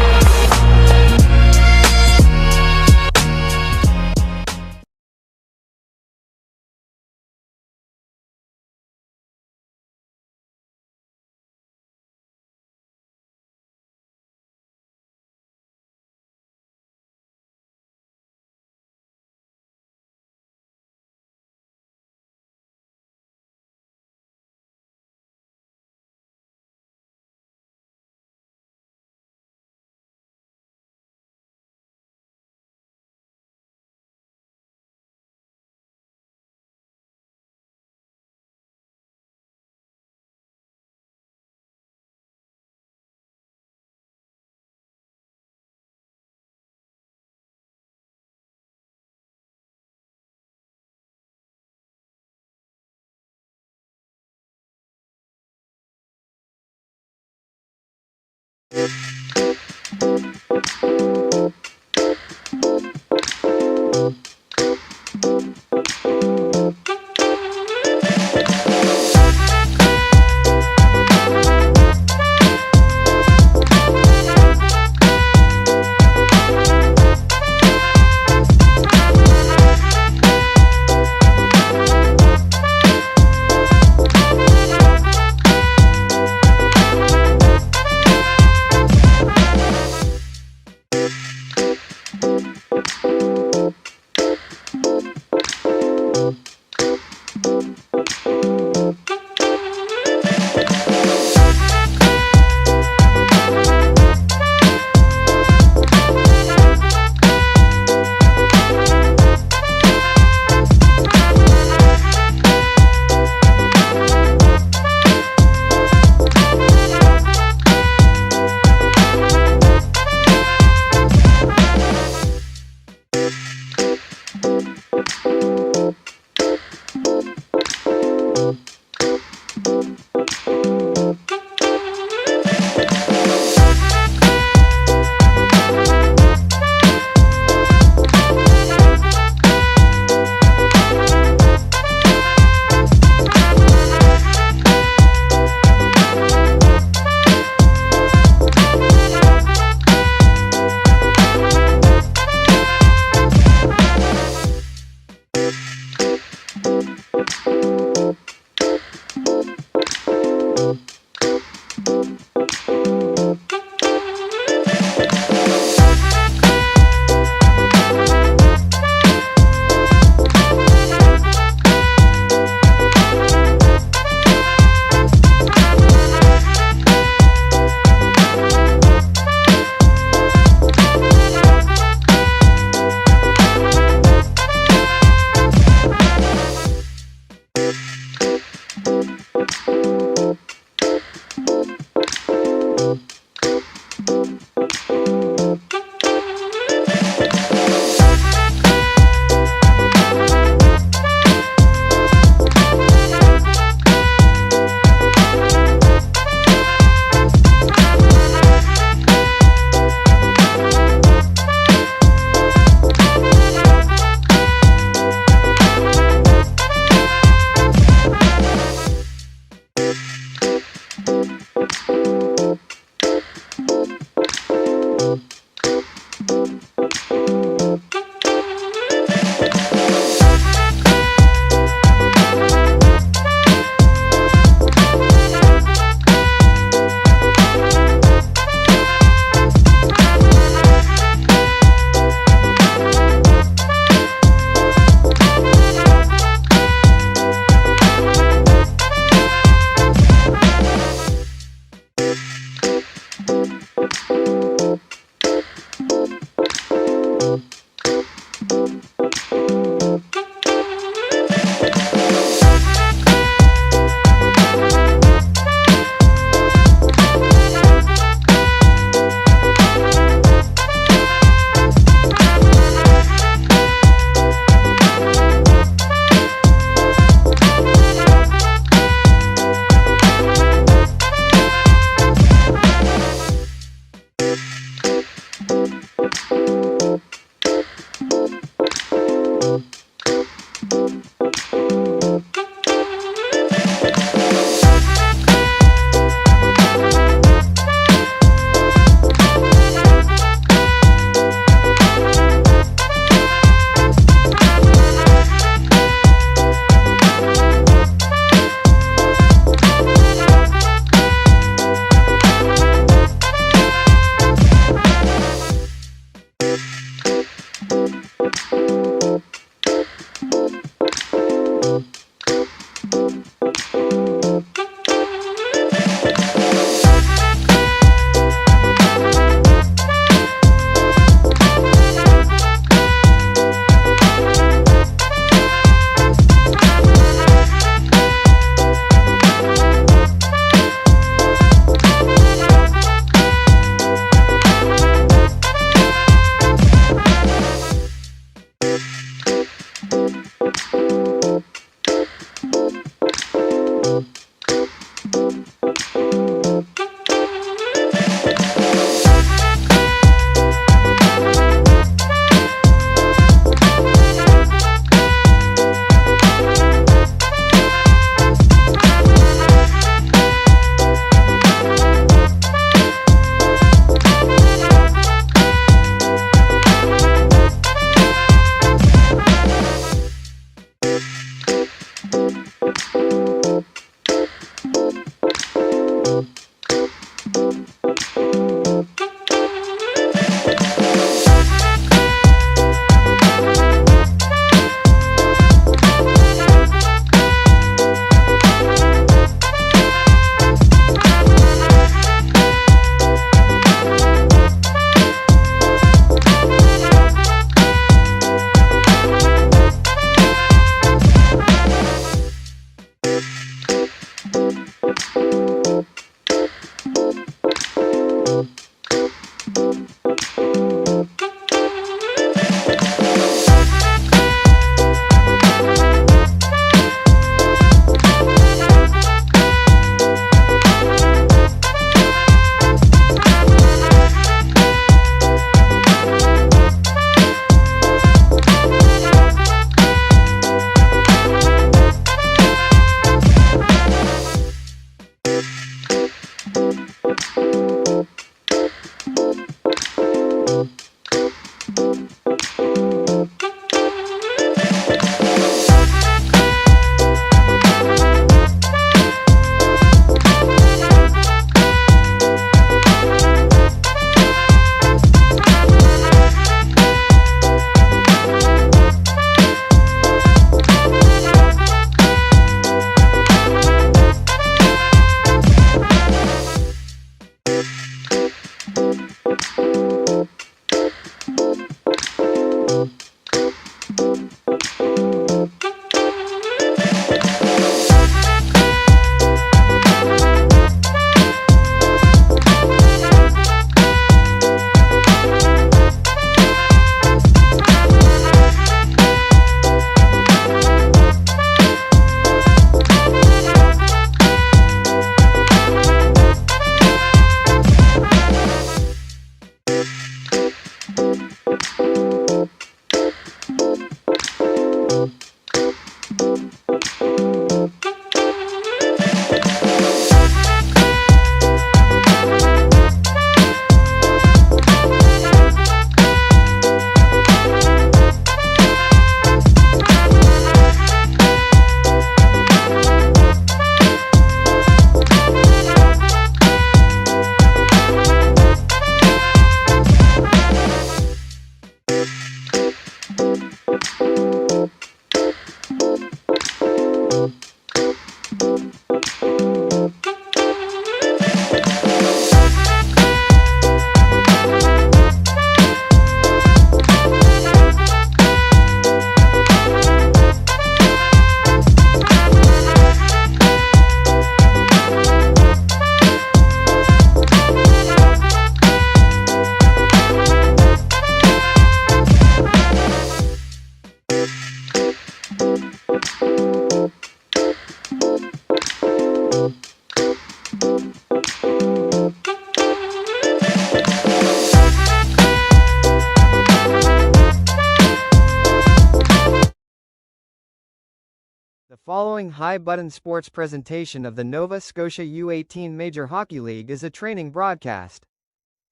The following high button sports presentation of the Nova Scotia U18 Major Hockey League is a training broadcast.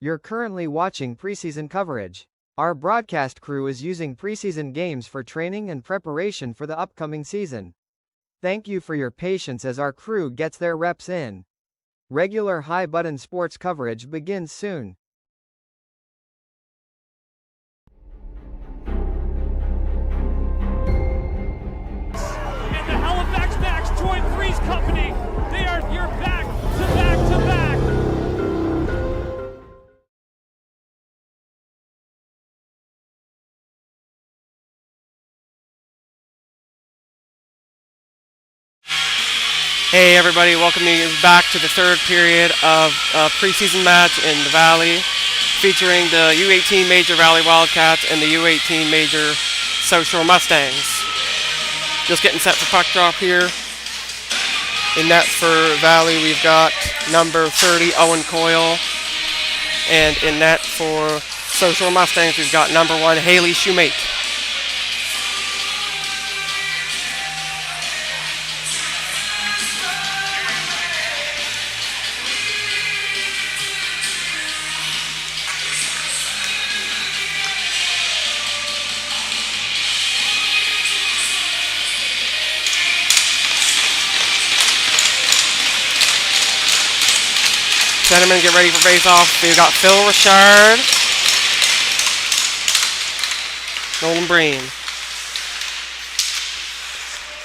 You're currently watching preseason coverage. Our broadcast crew is using preseason games for training and preparation for the upcoming season. Thank you for your patience as our crew gets their reps in. Regular high button sports coverage begins soon. Company, they are your back to back to back. Hey everybody, welcome you back to the third period of a preseason match in the Valley, featuring the U18 Major Valley Wildcats and the U18 Major South Shore Mustangs. Just getting set for puck drop here. In net for Valley, we've got number 30, Owen Coyle. And in net for South Shore Mustangs, we've got number 1, Haley Shoemate. Gentlemen, get ready for face-off. We've got Phil Richard, Nolan Breen.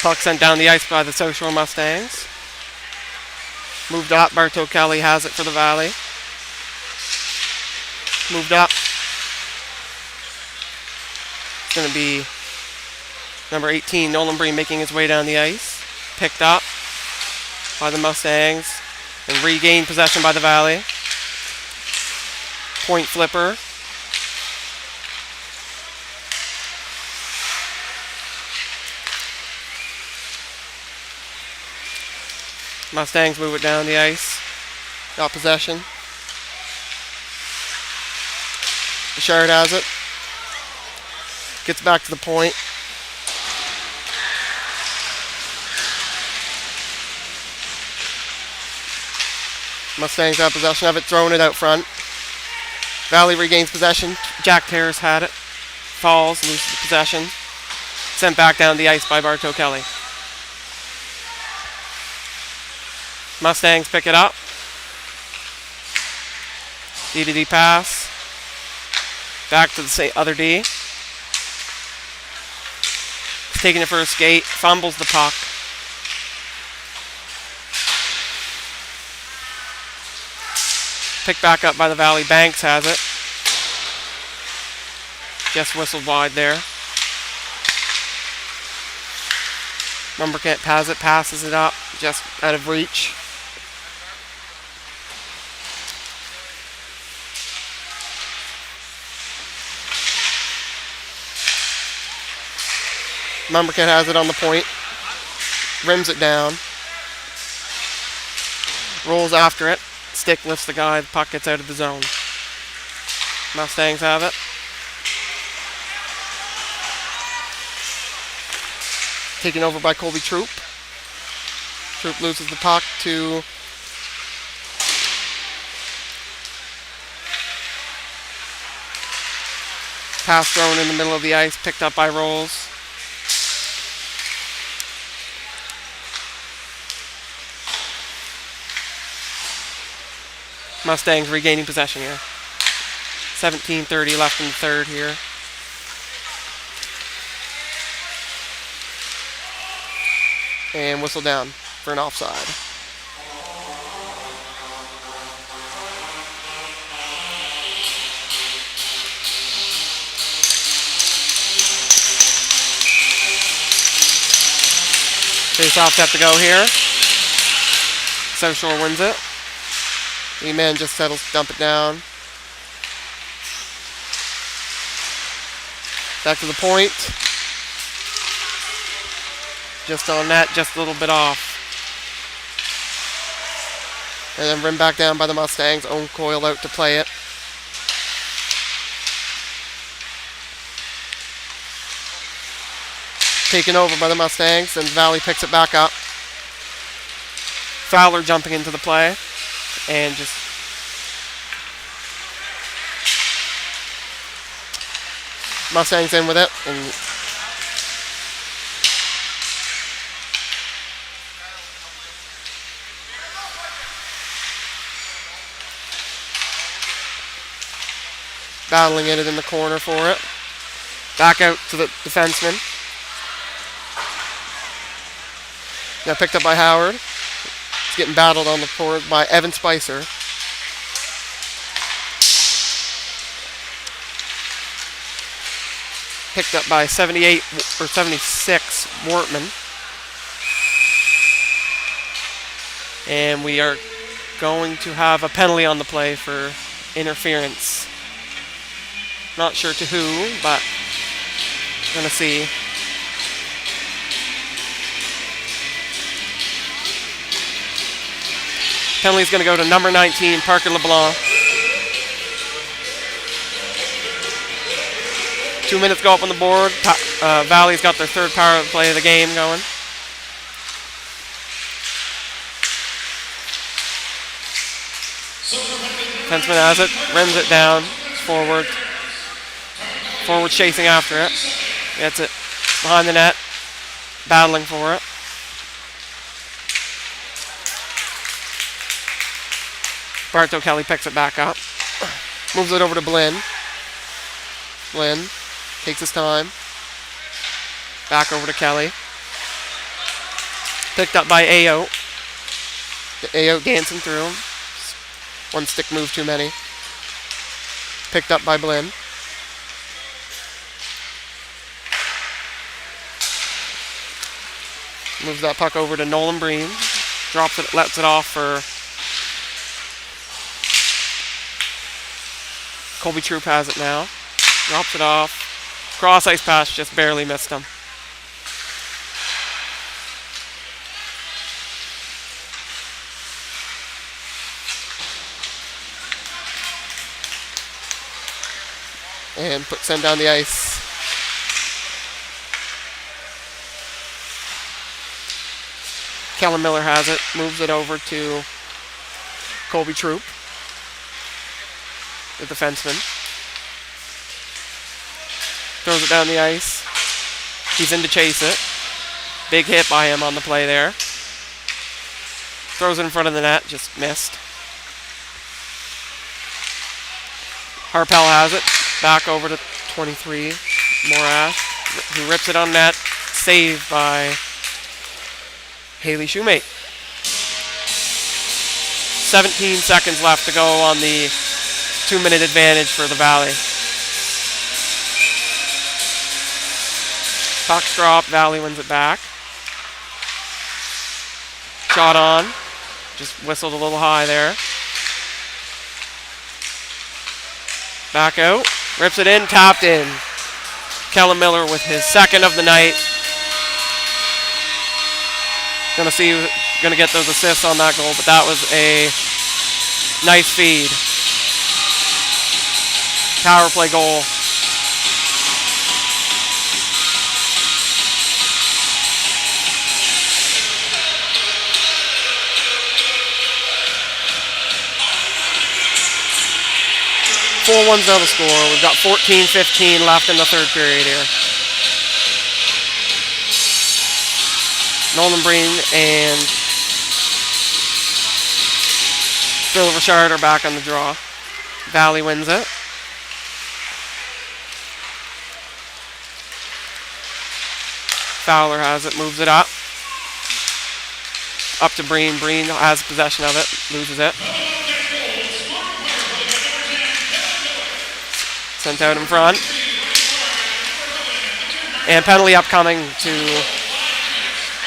Puck sent down the ice by the South Shore Mustangs. Moved up, Bartow Kelly has it for the Valley. Moved up. It's going to be number 18, Nolan Breen, making his way down the ice. Picked up by the Mustangs. And regained possession by the Valley. Point flipper. Mustangs move it down the ice. Got possession. Richard has it. Gets back to the point. Mustangs have possession of it, throwing it out front. Valley regains possession. Jack Terrace had it. Falls, loses the possession. Sent back down the ice by Bartow Kelly. Mustangs pick it up. D-to-D pass. Back to the other D. He's taking it for a skate. Fumbles the puck. Picked back up by the Valley. Banks has it. Just whistled wide there. Mumberkent has it, passes it up, just out of reach. Mumberkent has it on the point. Rims it down. Rolls after it. Stick lifts the guy, the puck gets out of the zone. Mustangs have it. Taken over by Colby Troop. Troop loses the puck to pass thrown in the middle of the ice, picked up by Rolls. Mustangs regaining possession here. 17:30 left in the third here. And whistle down for an offside. Face-off set to go here. South Shore wins it. E-Man just settles to dump it down. Back to the point. Just on net, just a little bit off. And then rimmed back down by the Mustangs. Own Coil out to play it. taken over by the Mustangs, and Valley picks it back up. Fowler jumping into the play, and just Mustangs in with it, and battling it in the corner for it. Back out to the defenseman. Now picked up by Howard. It's getting battled on the board by Evan Spicer. Picked up by 78 or 76 Wortman. And we are going to have a penalty on the play for interference. Not sure to who, but we're going to see. Penalty's going to go to number 19, Parker LeBlanc. 2 minutes go up on the board. Valley's got their third power play of the game going. Defenseman has it, rims it down, forward. Forward chasing after it. Gets it behind the net, battling for it. Barto Kelly picks it back up. Moves it over to Blinn. Blinn takes his time. Back over to Kelly. Picked up by Ayo. Ayo dancing through him. One stick move too many. Picked up by Blinn. Moves that puck over to Nolan Breen. Drops it, lets it off for Colby Troop has it now. Drops it off. Cross ice pass, just barely missed him. And send down the ice. Kellen Miller has it, moves it over to Colby Troop, the defenseman. Throws it down the ice. He's in to chase it. Big hit by him on the play there. Throws it in front of the net, just missed. Harpel has it, back over to 23, Morath, who rips it on net, saved by Haley Shoemate. 17 seconds left to go on the 2-minute advantage for the Valley. Puck's drop, Valley wins it back. Shot on, just whistled a little high there. Back out, rips it in, tapped in. Kellen Miller with his second of the night. Gonna see who's gonna get those assists on that goal, but that was a nice feed. Power play goal. Four one's now the score. We've got 14-15 left in the third period here. Nolan Breen and Phil Richard are back on the draw. Valley wins it. Fowler has it, moves it up. Up to Breen. Breen has possession of it, loses it. Sent out in front. And penalty upcoming to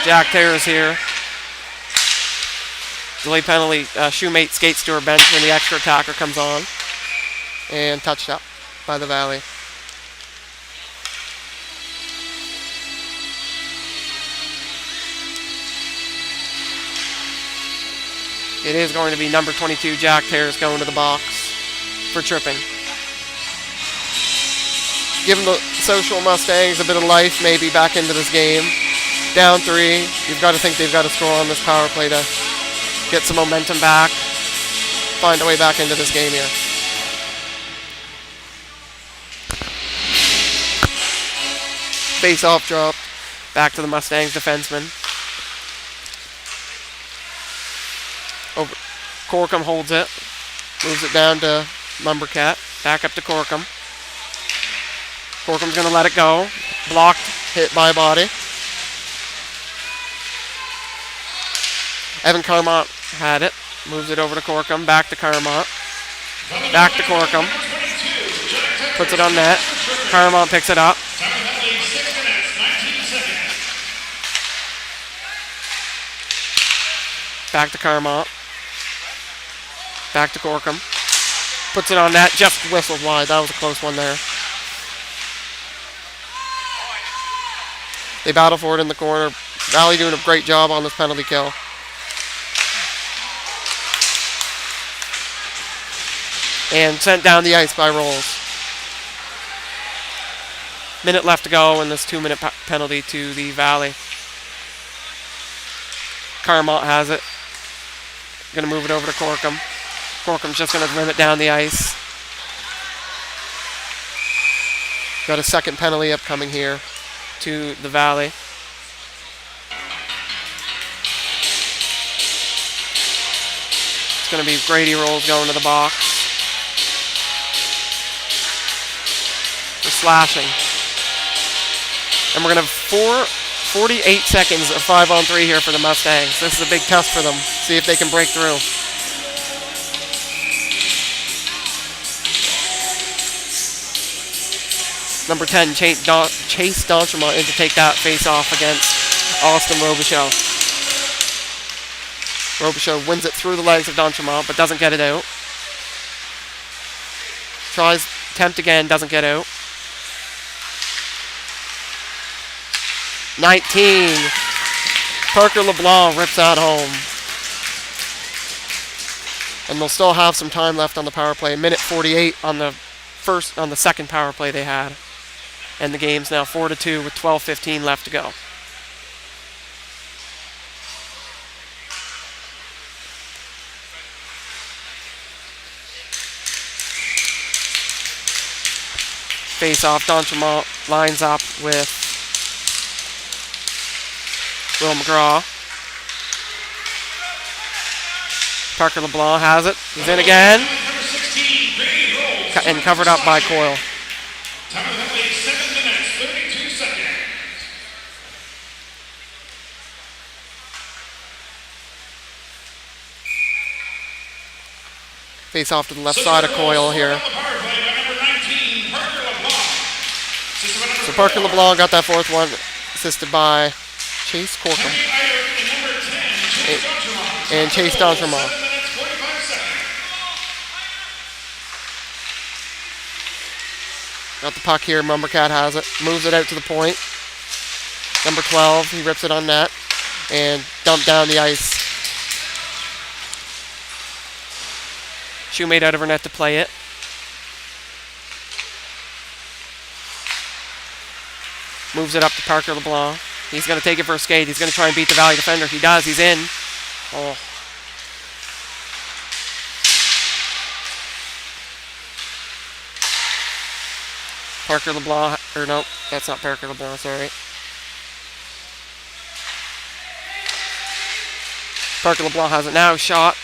Jack Terrace here. Delay penalty. Shoemate skates to her bench when the extra attacker comes on. And touched up by the Valley. It is going to be number 22, Jack Terrace, going to the box for tripping. giving the Social Mustangs a bit of life maybe back into this game. Down 3. You've got to think they've got to score on this power play to get some momentum back. Find a way back into this game here. Face-off dropped. Back to the Mustangs defenseman. Over. Corkum holds it. Moves it down to Lumbercat. Back up to Corkum. Corkum's going to let it go. Blocked. Hit by body. Evan Carmont had it. Moves it over to Corkum. Back to Carmont. Back to Corkum. Puts it on net. Carmont picks it up. Back to Carmont. Back to Corkum. Puts it on net. Just whistled wide. That was a close one there. They battle for it in the corner. Valley doing a great job on this penalty kill. And sent down the ice by Rolls. Minute left to go in this 2-minute penalty to the Valley. Carmont has it. Going to move it over to Corkum. Corkum's just going to rim it down the ice. Got a second penalty upcoming here to the Valley. It's going to be Grady Rolls going to the box. For slashing. And we're going to have 48 seconds of 5-on-3 here for the Mustangs. This is a big test for them. See if they can break through. Number 10, Chase Dontremont in to take that face-off against Austin Robichaud. Robichaud wins it through the legs of Dontremont, but doesn't get it out. Tries, attempt again, doesn't get out. 19. Parker LeBlanc rips that home. And they'll still have some time left on the power play. 1:48 on the second power play they had. And the game's now 4-2 with 12:15 left to go. Face off, Dontremont lines up with Will McGraw. Parker LeBlanc has it. He's in again. And covered up by Coyle. Face off to the left side of Coyle here. So Parker LeBlanc got that fourth one, assisted by Chase Corkum and Chase Dontremont. Got the puck here. Lumbercat has it. Moves it out to the point. Number 12, he rips it on net and dumped down the ice. Shoemate out of her net to play it. Moves it up to Parker LeBlanc. He's going to take it for a skate. He's going to try and beat the Valley defender. He does. He's in. Oh. Parker LeBlanc. Or no, that's not Parker LeBlanc. Sorry. Parker LeBlanc has it now. Shot.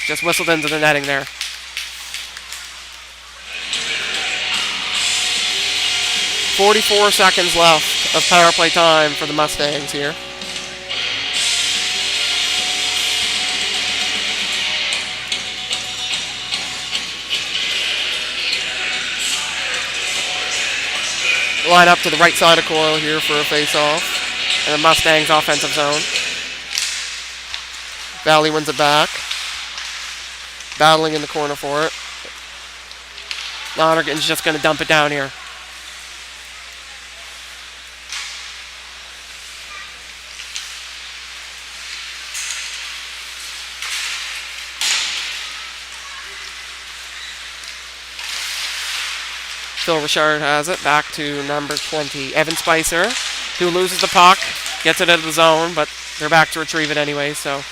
Just whistled into the netting there. .44 seconds left of power play time for the Mustangs here. Line up to the right side of Coyle here for a face-off. And the Mustangs offensive zone. Valley wins it back. Battling in the corner for it. Lonergan's just going to dump it down here. Still Richard has it. Back to number 20, Evan Spicer, who loses the puck. Gets it out of the zone, but they're back to retrieve it anyway, so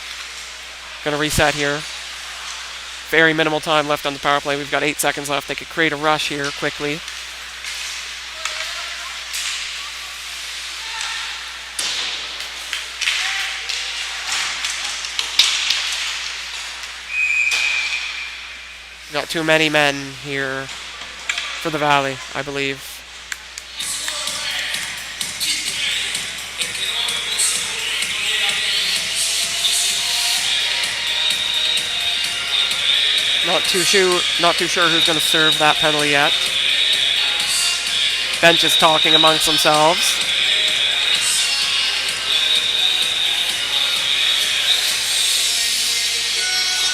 going to reset here. Very minimal time left on the power play. We've got 8 seconds left. They could create a rush here quickly. Got too many men here for the Valley, I believe. Not too sure who's going to serve that penalty yet. Bench is talking amongst themselves.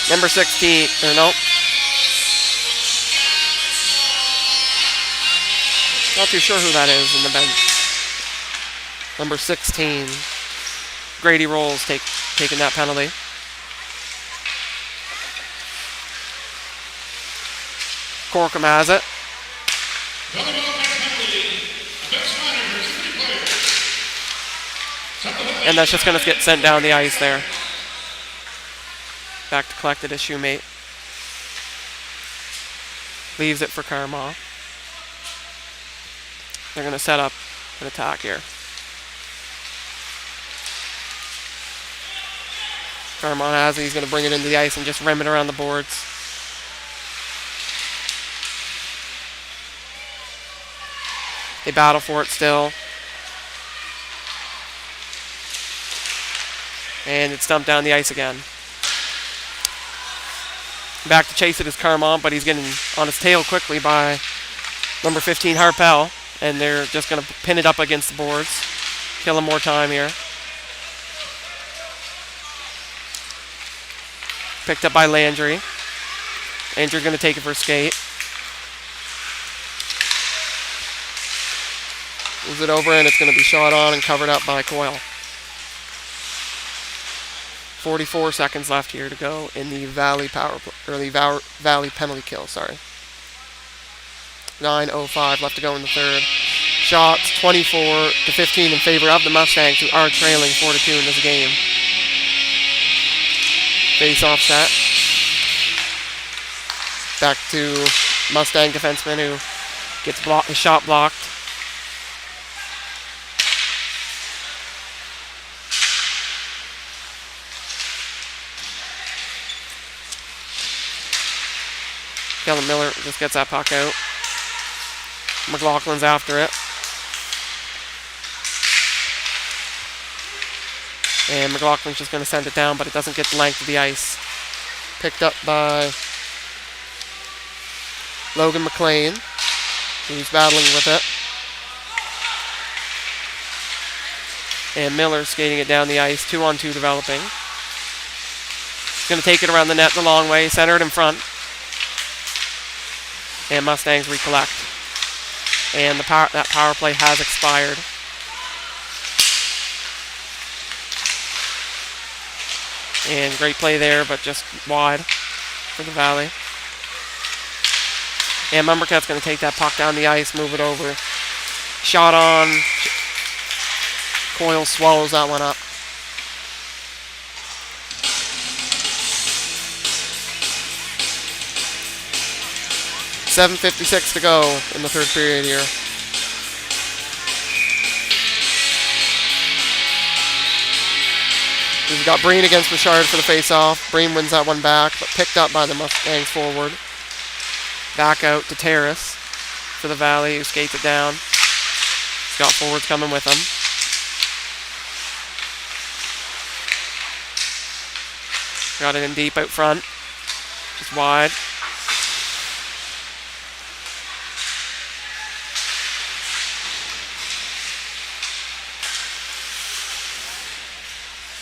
Number 16, or no. Not too sure who that is in the bench. Number 16. Grady Rolls taking that penalty. Corkum has it. And that's just going to get sent down the ice there. Back to collect it as Shoemate. Leaves it for Karma. They're going to set up an attack here. Karma has it. He's going to bring it into the ice and just rim it around the boards. They battle for it still. And it's dumped down the ice again. Back to chase it is Carmont, but he's getting on his tail quickly by number 15, Harpel. And they're just going to pin it up against the boards. Kill him more time here. Picked up by Landry. Landry going to take it for a skate. Moves it over, and it's going to be shot on and covered up by Coyle. 44 seconds left here to go in the Valley Valley penalty kill. Sorry. 9:05 left to go in the third. Shots 24-15 in favor of the Mustangs, who are trailing 4-2 in this game. Face-off set. Back to Mustang defenseman who gets his shot blocked. Kellen Miller just gets that puck out. McLaughlin's after it. And McLaughlin's just going to send it down, but it doesn't get the length of the ice. Picked up by Logan McLean, who's battling with it. And Miller skating it down the ice, 2-on-2 developing. He's going to take it around the net the long way, center it in front. And Mustangs recollect. And that power play has expired. And great play there, but just wide for the Valley. And Mumbercat's going to take that puck down the ice, move it over. Shot on. Coyle swallows that one up. .7:56 to go in the third period here. We've got Breen against Richard for the face-off. Breen wins that one back, but picked up by the Mustangs forward. Back out to Terrace for the Valley, who skates it down. He's got forwards coming with him. Got it in deep out front. Just wide.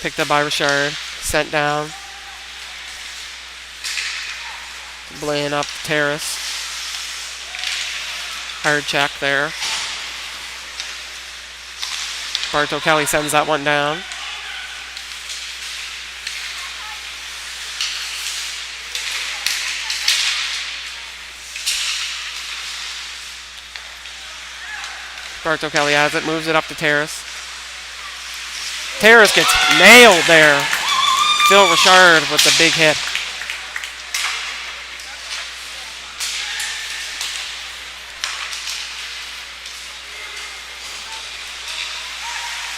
Picked up by Richard. Sent down. Laying up Terrace. Hard check there. Barto Kelly sends that one down. Barto Kelly has it, moves it up to Terrace. Terrace gets nailed there. Phil Richard with the big hit.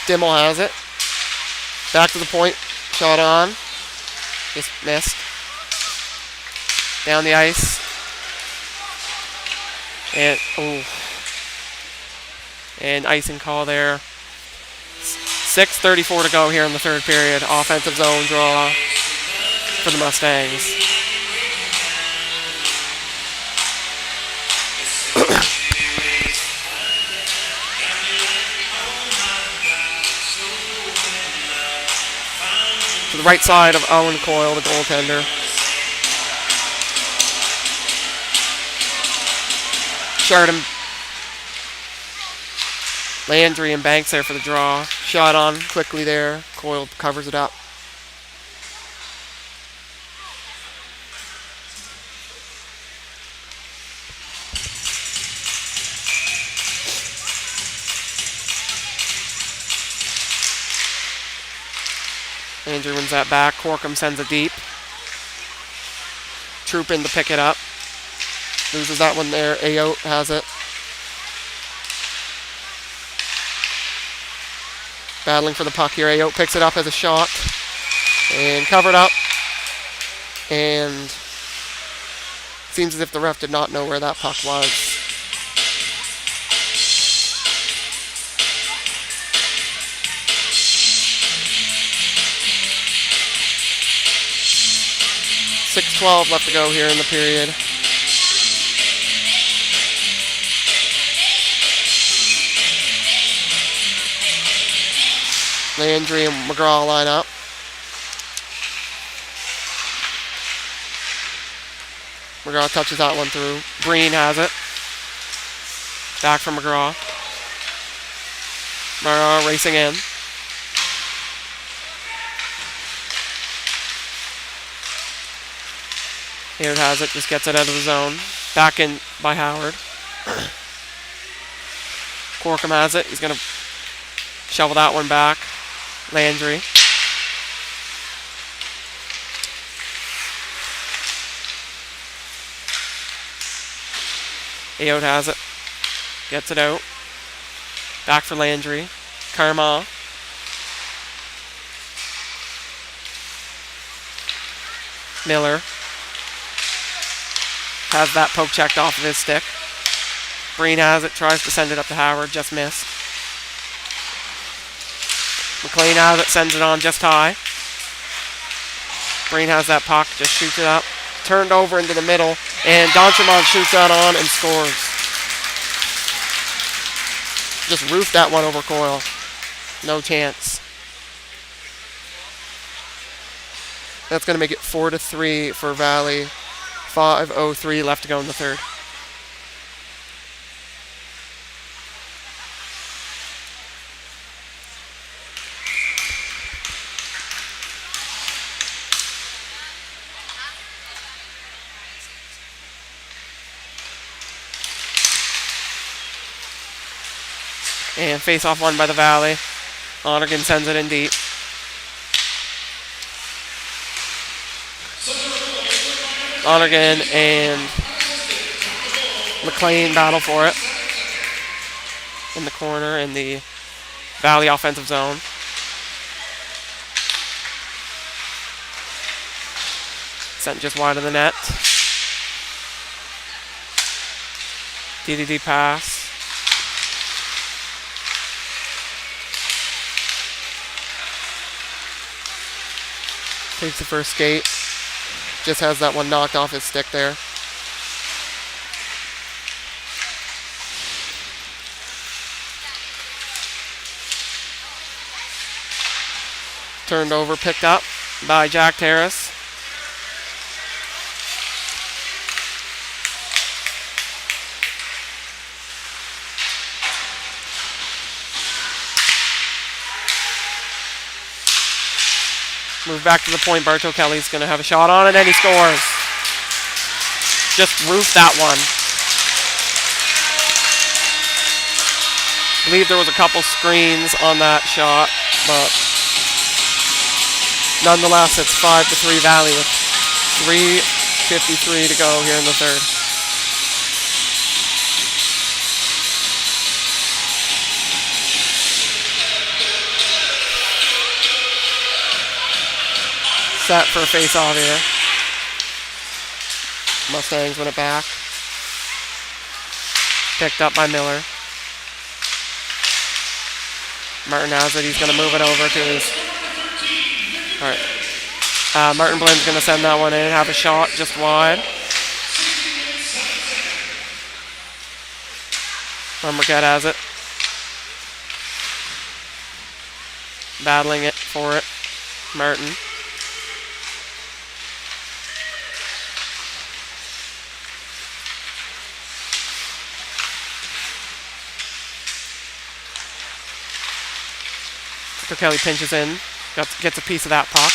Dimmel has it. Back to the point. Shot on. Just missed. Down the ice. And, and icing call there. 6:34 to go here in the third period. Offensive zone draw for the Mustangs. To the right side of Owen Coyle, the goaltender. Chardon. Landry and Banks there for the draw. Shot on quickly there. Coyle covers it up. Landry wins that back. Corkum sends it deep. Troop in to pick it up. Loses that one there. Ayotte has it. Battling for the puck here. Ayotte picks it up as a shot. And covered up. And seems as if the ref did not know where that puck was. .6:12 left to go here in the period. Landry and McGraw line up. McGraw touches that one through. Breen has it. Back from McGraw. McGraw racing in. Here has it, just gets it out of the zone. Back in by Howard. Corkum has it. He's going to shovel that one back. Landry. Ayotte has it. Gets it out. Back for Landry. Karma. Miller. Has that poke checked off of his stick. Breen has it. Tries to send it up to Howard. Just missed. McLean has it. Sends it on just high. Breen has that puck. Just shoots it up. Turned over into the middle. And Donchamont shoots that on and scores. Just roofed that one over Coyle. No chance. That's going to make it 4-3 for Valley. 5:03 left to go in the third. And face-off won by the Valley. Lonergan sends it in deep. Lonergan and McLean battle for it. In the corner in the Valley offensive zone. Sent just wide of the net. DDD pass. Takes the first skate. Just has that one knocked off his stick there. Turned over, picked up by Jack Terrace. Move back to the point. Barto Kelly's going to have a shot on it, and he scores. Just roofed that one. I believe there was a couple screens on that shot, but nonetheless, it's 5-3 Valley with 3:53 to go here in the third. Set for a face-off here. Mustangs win it back. Picked up by Miller. Martin has it. He's going to move it over to his... All right. Martin Blynn's going to send that one in. Have a shot just wide. Marquette has it. Battling it for it. Martin. Kelly pinches in, gets a piece of that puck.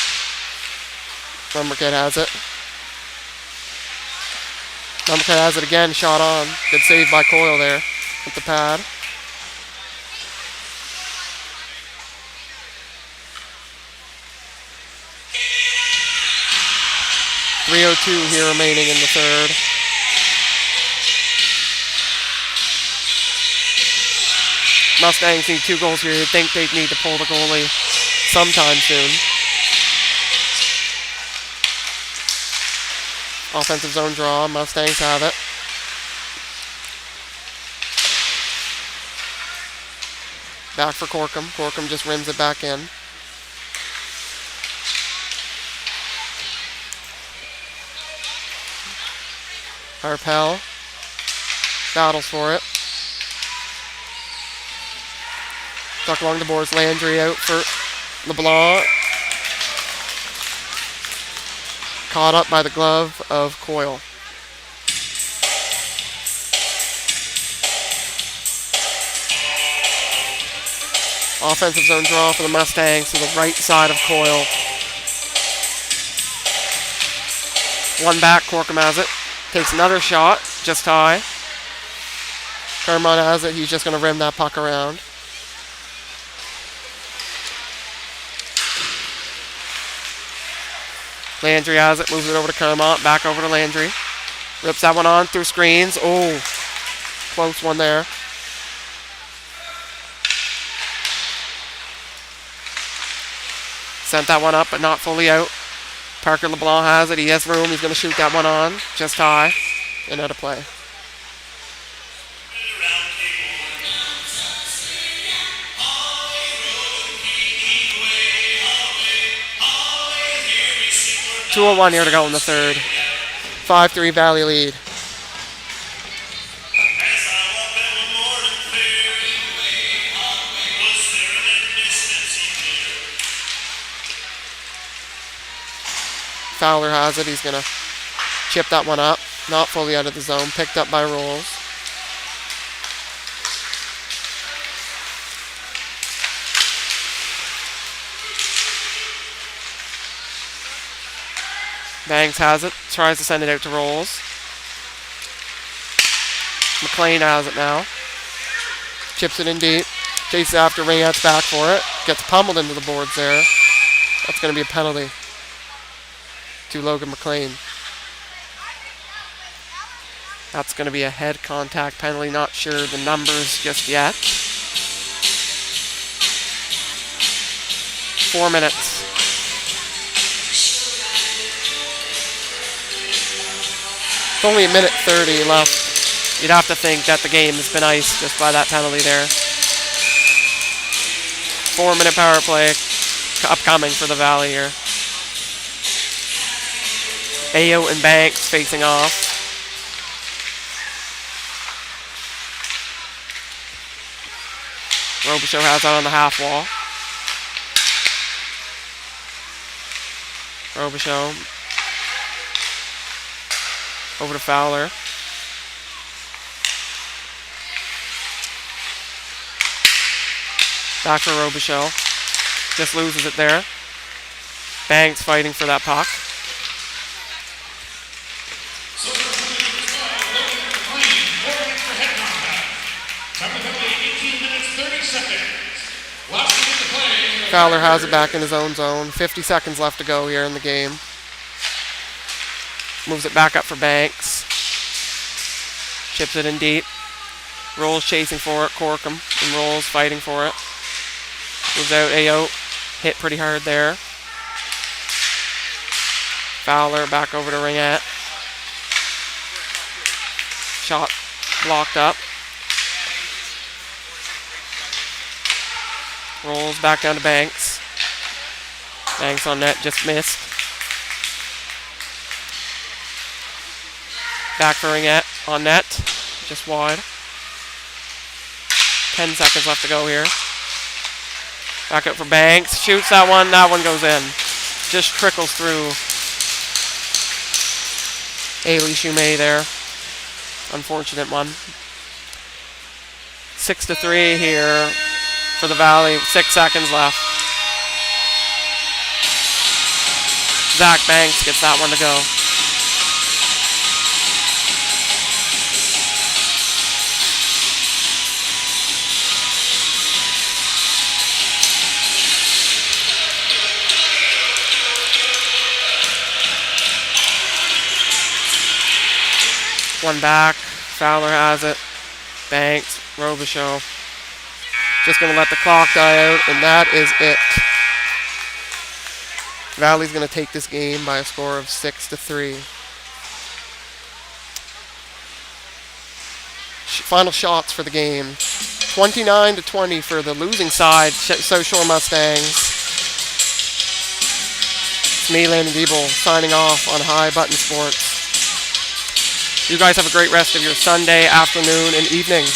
Marquette has it. Marquette has it again, shot on. Good save by Coyle there with the pad. .302 here remaining in the third. Mustangs need 2 goals here. You'd think they'd need to pull the goalie sometime soon. Offensive zone draw. Mustangs have it. Back for Corkum. Corkum just rims it back in. Harpel battles for it. Stuck along the boards. Landry out for LeBlanc. Caught up by the glove of Coyle. Offensive zone draw for the Mustangs to the right side of Coyle. One back, Corkum has it. Takes another shot, just high. Kermont has it, he's just going to rim that puck around. Landry has it, moves it over to Kermont, back over to Landry. Rips that one on through screens. Oh, close one there. Sent that one up, but not fully out. Parker LeBlanc has it. He has room. He's going to shoot that one on. Just high. And out of play. .201 here to go in the third. 5-3 Valley lead. Fowler has it. He's going to chip that one up. Not fully out of the zone. Picked up by Rolls. Banks has it. Tries to send it out to Rolls. McLean has it now. Chips it in deep. Chases after Rayette's back for it. Gets pummeled into the boards there. That's going to be a penalty to Logan McLean. That's going to be a head contact penalty. Not sure the numbers just yet. 4 minutes. It's only a minute 30 left. You'd have to think that the game has been iced just by that penalty there. 4-minute power play upcoming for the Valley here. Ayo and Banks facing off. Robichaud has that on the half wall. Robichaud. Over to Fowler. Back for Robichaud. Just loses it there. Banks fighting for that puck. Fowler has it back in his own zone. 50 seconds left to go here in the game. Moves it back up for Banks. Chips it in deep. Rolls chasing for it. Corkum and Rolls fighting for it. Moves out Ayo. Hit pretty hard there. Fowler back over to Ringette. Shot blocked up. Rolls back down to Banks. Banks on net, just missed. Back for Ringette on net, just wide. 10 seconds left to go here. Back up for Banks, shoots that one goes in. Just trickles through Ailey Shumay there. Unfortunate one. 6-3 here for the Valley. 6 seconds left. Zach Banks gets that one to go. One back. Fowler has it. Banks. Robichaux. Just going to let the clock die out, and that is it. Valley's going to take this game by a score of 6-3. Final shots for the game. 29-20 for the losing side, South Shore Mustangs. It's me, Landon Diebel, signing off on High Button Sports. You guys have a great rest of your Sunday afternoon and evening.